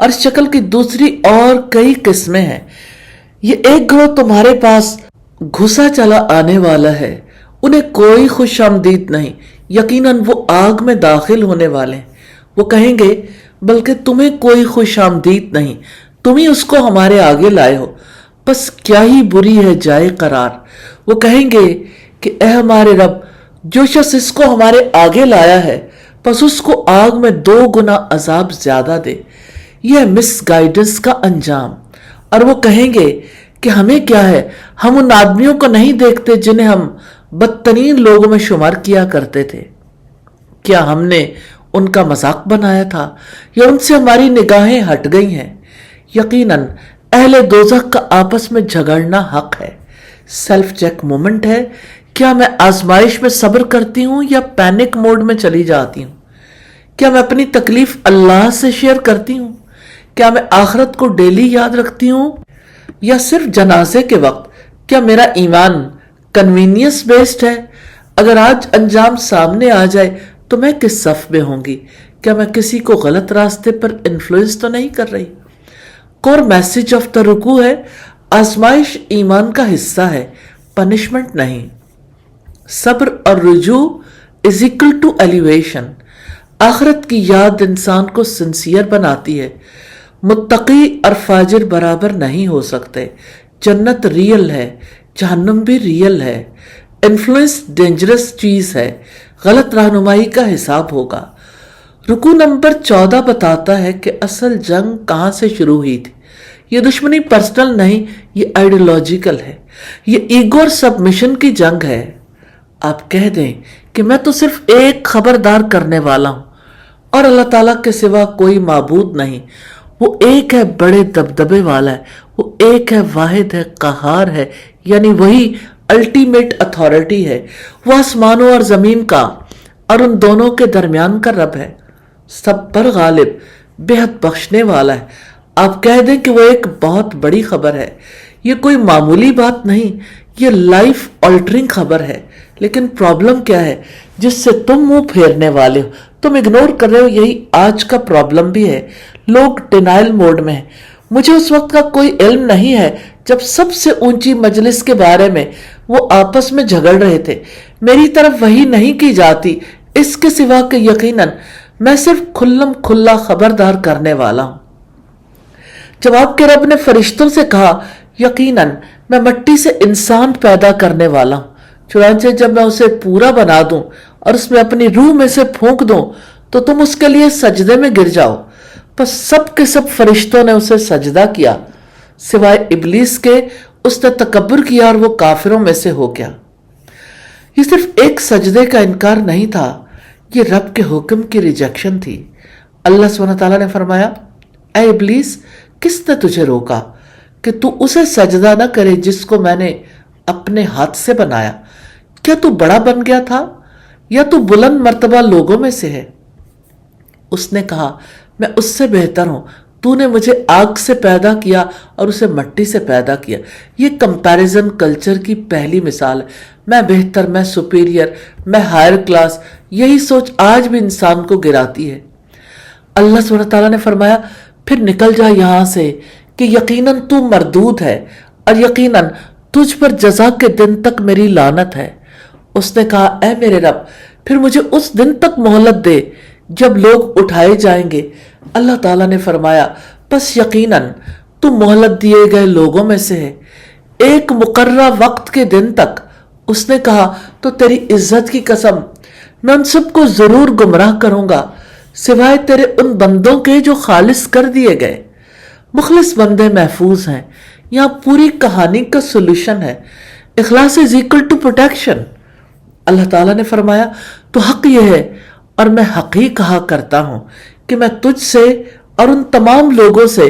اور اس شکل کی دوسری اور کئی قسمیں ہیں۔ یہ ایک گروہ تمہارے پاس گھسا چلا آنے والا ہے، انہیں کوئی خوش آمدید نہیں، یقیناً وہ آگ میں داخل ہونے والے ہیں۔ وہ کہیں گے بلکہ تمہیں کوئی خوش آمدید نہیں، تم ہی اس کو ہمارے آگے لائے ہو، بس کیا ہی بری ہے جائے قرار۔ وہ کہیں گے کہ اے ہمارے رب، جو شخص اس کو ہمارے آگے لایا ہے بس اس کو آگ میں 2 گنا عذاب زیادہ دے۔ یہ مس گائیڈنس کا انجام۔ اور وہ کہیں گے کہ ہمیں کیا ہے، ہم ان آدمیوں کو نہیں دیکھتے جنہیں ہم بدترین لوگوں میں شمار کیا کرتے تھے۔ کیا ہم نے ان کا مذاق بنایا تھا یا ان سے ہماری نگاہیں ہٹ گئی ہیں؟ یقیناً اہل دوزخ کا آپس میں جھگڑنا حق ہے۔ سیلف چیک مومنٹ ہے، کیا میں آزمائش میں صبر کرتی ہوں یا پینک موڈ میں چلی جاتی ہوں؟ کیا میں اپنی تکلیف اللہ سے شیئر کرتی ہوں؟ کیا میں آخرت کو ڈیلی یاد رکھتی ہوں یا صرف جنازے کے وقت؟ کیا میرا ایمان کنوینئنس بیسڈ ہے؟ اگر آج انجام سامنے آ جائے تو میں کس صف میں ہوں گی؟ کیا میں کسی کو غلط راستے پر انفلوئنس تو نہیں کر رہی؟ کور میسج آف دا رکوع ہے، آزمائش ایمان کا حصہ ہے، پنشمنٹ نہیں۔ صبر اور رجوع از اکول ٹو ایلیویشن۔ آخرت کی یاد انسان کو سنسیئر بناتی ہے۔ متقی اور فاجر برابر نہیں ہو سکتے۔ جنت ریئل ہے، جہنم بھی ریئل ہے۔ انفلوئنس ڈینجرس چیز ہے، غلط رہنمائی کا حساب ہوگا۔ رکوع نمبر 14 بتاتا ہے کہ اصل جنگ کہاں سے شروع ہوئی تھی۔ یہ دشمنی پرسنل نہیں، یہ آئیڈیولوجیکل ہے، یہ ایگو اور سبمیشن کی جنگ ہے۔ آپ کہہ دیں کہ میں تو صرف ایک خبردار کرنے والا ہوں اور اللہ تعالیٰ کے سوا کوئی معبود نہیں۔ وہ ایک ہے، بڑے دبدبے والا ہے، وہ ایک ہے، واحد ہے، قہار ہے، یعنی وہی الٹیمیٹ اتھارٹی ہے۔ وہ آسمانوں اور زمین کا اور ان دونوں کے درمیان کا رب ہے، سب پر غالب، بے حد بخشنے والا ہے۔ آپ کہہ دیں کہ وہ ایک بہت بڑی خبر ہے۔ یہ کوئی معمولی بات نہیں، یہ لائف آلٹرنگ خبر ہے۔ لیکن پرابلم کیا ہے جس سے تم منہ پھیرنے والے ہو، تم اگنور کر رہے ہو؟ یہی آج کا پرابلم بھی ہے۔ لوگ ڈینائل موڈ میں ہیں۔ مجھے اس وقت کا کوئی علم نہیں ہے جب سب سے اونچی مجلس کے بارے میں وہ آپس میں جھگڑ رہے تھے۔ میری طرف وحی نہیں کی جاتی اس کے سوا کہ یقیناً میں صرف کھلم کھلا خبردار کرنے والا ہوں۔ جب آپ کے رب نے فرشتوں سے کہا یقیناً میں مٹی سے انسان پیدا کرنے والا ہوں، چنانچہ جب میں اسے پورا بنا دوں اور اس میں اپنی روح میں سے پھونک دوں تو تم اس کے لیے سجدے میں گر جاؤ، بس سب کے سب فرشتوں نے اسے سجدہ کیا سوائے ابلیس کے۔ اس نے تکبر کیا اور وہ کافروں میں سے ہو گیا۔ یہ صرف ایک سجدے کا انکار نہیں تھا، یہ رب کے حکم کی ریجیکشن تھی۔ اللہ سبحانہ تعالیٰ نے فرمایا اے ابلیس، کس نے تجھے روکا کہ تو اسے سجدہ نہ کرے جس کو میں نے اپنے ہاتھ سے بنایا؟ کیا تو بڑا بن گیا تھا یا تو بلند مرتبہ لوگوں میں سے ہے؟ اس نے کہا میں اس سے بہتر ہوں، تو نے مجھے آگ سے پیدا کیا اور اسے مٹی سے پیدا کیا۔ یہ کمپیریزن کلچر کی پہلی مثال ہے۔ میں بہتر، میں سپیریئر، میں ہائر کلاس، یہی سوچ آج بھی انسان کو گراتی ہے۔ اللہ سبحانہ تعالیٰ نے فرمایا پھر نکل جا یہاں سے کہ یقیناً تو مردود ہے اور یقیناً تجھ پر جزا کے دن تک میری لعنت ہے۔ اس نے کہا اے میرے رب، پھر مجھے اس دن تک مہلت دے جب لوگ اٹھائے جائیں گے۔ اللہ تعالیٰ نے فرمایا بس یقیناً تو مہلت دیے گئے لوگوں میں سے ہے، ایک مقررہ وقت کے دن تک۔ اس نے کہا تو تیری عزت کی قسم میں ان سب کو ضرور گمراہ کروں گا سوائے تیرے ان بندوں کے جو خالص کر دیے گئے۔ مخلص بندے محفوظ ہیں۔ یہاں پوری کہانی کا سولوشن ہے، اخلاص از ایکول ٹو پروٹیکشن۔ اللہ تعالیٰ نے فرمایا تو حق یہ ہے اور میں حق ہی کہا کرتا ہوں کہ میں تجھ سے اور ان تمام لوگوں سے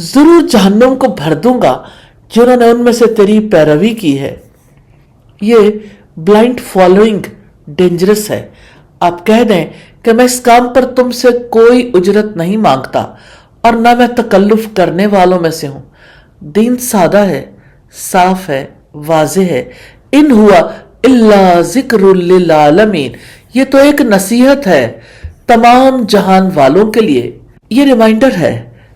ضرور جہنم کو بھر دوں گا جنہوں نے ان میں سے تیری پیروی کی ہے۔ یہ بلائنڈ فالوئنگ ڈینجرس ہے۔ آپ کہہ دیں کہ میں اس کام پر تم سے کوئی اجرت نہیں مانگتا اور نہ میں تکلف کرنے والوں میں سے ہوں۔ دین سادہ ہے، صاف ہے، واضح ہے۔ ان ہوا الا ذکر للعالمین، یہ تو ایک نصیحت ہے تمام جہان والوں کے لیے۔ یہ ریمائنڈر ہے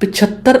75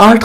8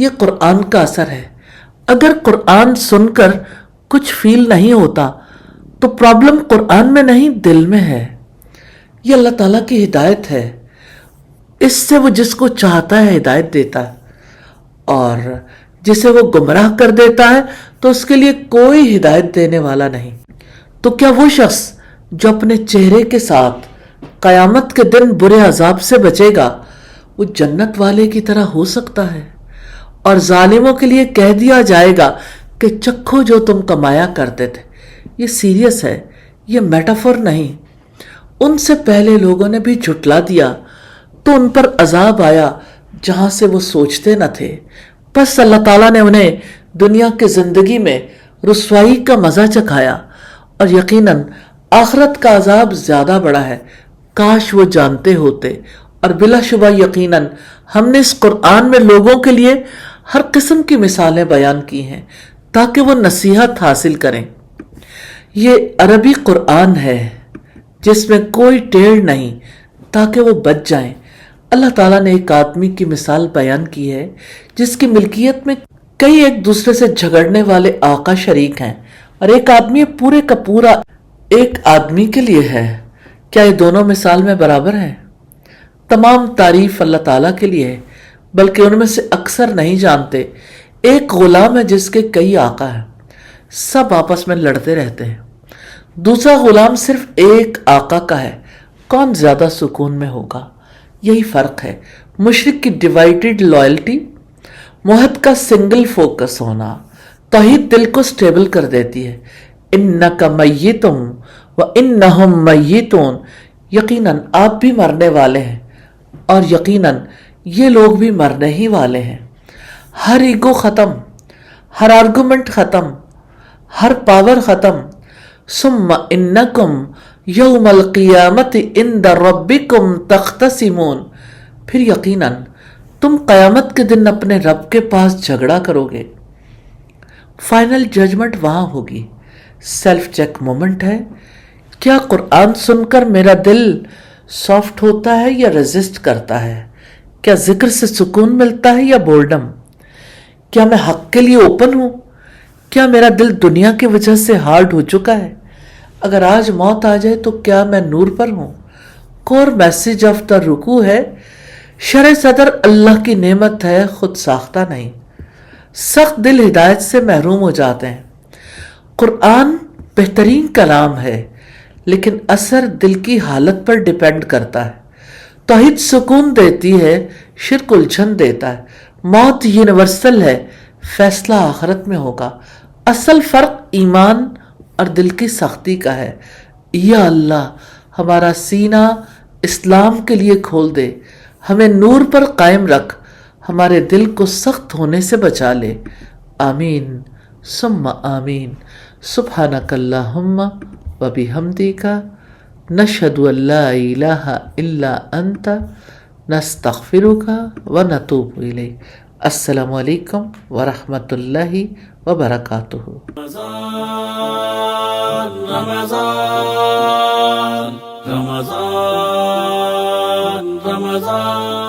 یہ قرآن کا اثر ہے. اگر قرآن سن کر کچھ فیل نہیں ہوتا تو پرابلم قرآن میں نہیں دل میں ہے. یہ اللہ تعالیٰ کی ہدایت ہے. اس سے وہ جس کو چاہتا ہے ہدایت دیتا ہے اور جسے وہ گمراہ کر دیتا ہے تو اس کے لیے کوئی ہدایت دینے والا نہیں. تو کیا وہ شخص جو اپنے چہرے کے ساتھ قیامت کے دن برے عذاب سے بچے گا وہ جنت والے کی طرح ہو سکتا ہے؟ اور ظالموں کے لیے کہہ دیا جائے گا کہ چکھو جو تم کمایا کرتے تھے. یہ سیریس ہے، یہ میٹافور نہیں. ان سے پہلے لوگوں نے بھی جھٹلا دیا تو ان پر عذاب آیا جہاں سے وہ سوچتے نہ تھے. بس اللہ تعالیٰ نے انہیں دنیا کی زندگی میں رسوائی کا مزہ چکھایا اور یقیناً آخرت کا عذاب زیادہ بڑا ہے. کاش وہ جانتے ہوتے. اور بلا شبہ یقیناً ہم نے اس قرآن میں لوگوں کے لیے ہر قسم کی مثالیں بیان کی ہیں تاکہ وہ نصیحت حاصل کریں. یہ عربی قرآن ہے جس میں کوئی ٹیڑھ نہیں تاکہ وہ بچ جائیں. اللہ تعالیٰ نے ایک آدمی کی مثال بیان کی ہے جس کی ملکیت میں کئی ایک دوسرے سے جھگڑنے والے آقا شریک ہیں اور ایک آدمی پورے کا پورا ایک آدمی کے لیے ہے. کیا یہ دونوں مثال میں برابر ہیں؟ تمام تعریف اللہ تعالیٰ کے لیے ہے بلکہ ان میں سے اکثر نہیں جانتے. ایک غلام ہے جس کے کئی آقا ہیں، سب آپس میں لڑتے رہتے ہیں. دوسرا غلام صرف ایک آقا کا ہے، کون زیادہ سکون میں ہوگا؟ یہی فرق ہے. مشرک کی ڈیوائیڈڈ لائلٹی، موحد کا سنگل فوکس ہونا. توحید دل کو سٹیبل کر دیتی ہے. انک میتم وانہم میتون، یقیناً آپ بھی مرنے والے ہیں اور یقیناً یہ لوگ بھی مرنے ہی والے ہیں. ہر ایگو ختم، ہر آرگومنٹ ختم، ہر پاور ختم. ثم انکم یوم القیامت عند ربکم تختصمون، پھر یقیناً تم قیامت کے دن اپنے رب کے پاس جھگڑا کرو گے. فائنل ججمنٹ وہاں ہوگی. سیلف چیک مومنٹ ہے. کیا قرآن سن کر میرا دل سافٹ ہوتا ہے یا ریزسٹ کرتا ہے؟ کیا ذکر سے سکون ملتا ہے یا بورڈم؟ کیا میں حق کے لیے اوپن ہوں؟ کیا میرا دل دنیا کی وجہ سے ہارڈ ہو چکا ہے؟ اگر آج موت آ جائے تو کیا میں نور پر ہوں؟ کور میسج آف دا رکوع ہے، شرع صدر اللہ کی نعمت ہے، خود ساختہ نہیں. سخت دل ہدایت سے محروم ہو جاتے ہیں. قرآن بہترین کلام ہے لیکن اثر دل کی حالت پر ڈیپینڈ کرتا ہے. توحید سکون دیتی ہے، شرک الجھن دیتا ہے. موت یونیورسل ہے، فیصلہ آخرت میں ہوگا. اصل فرق ایمان اور دل کی سختی کا ہے. یا اللہ ہمارا سینہ اسلام کے لیے کھول دے، ہمیں نور پر قائم رکھ، ہمارے دل کو سخت ہونے سے بچا لے. آمین ثم آمین. سبحانک اللہم وبحمدک نشہد ان لا الہ الا انت نستغفرک ونتوب الیک. السلام علیکم ورحمۃ اللہ وبرکاتہ. رمضان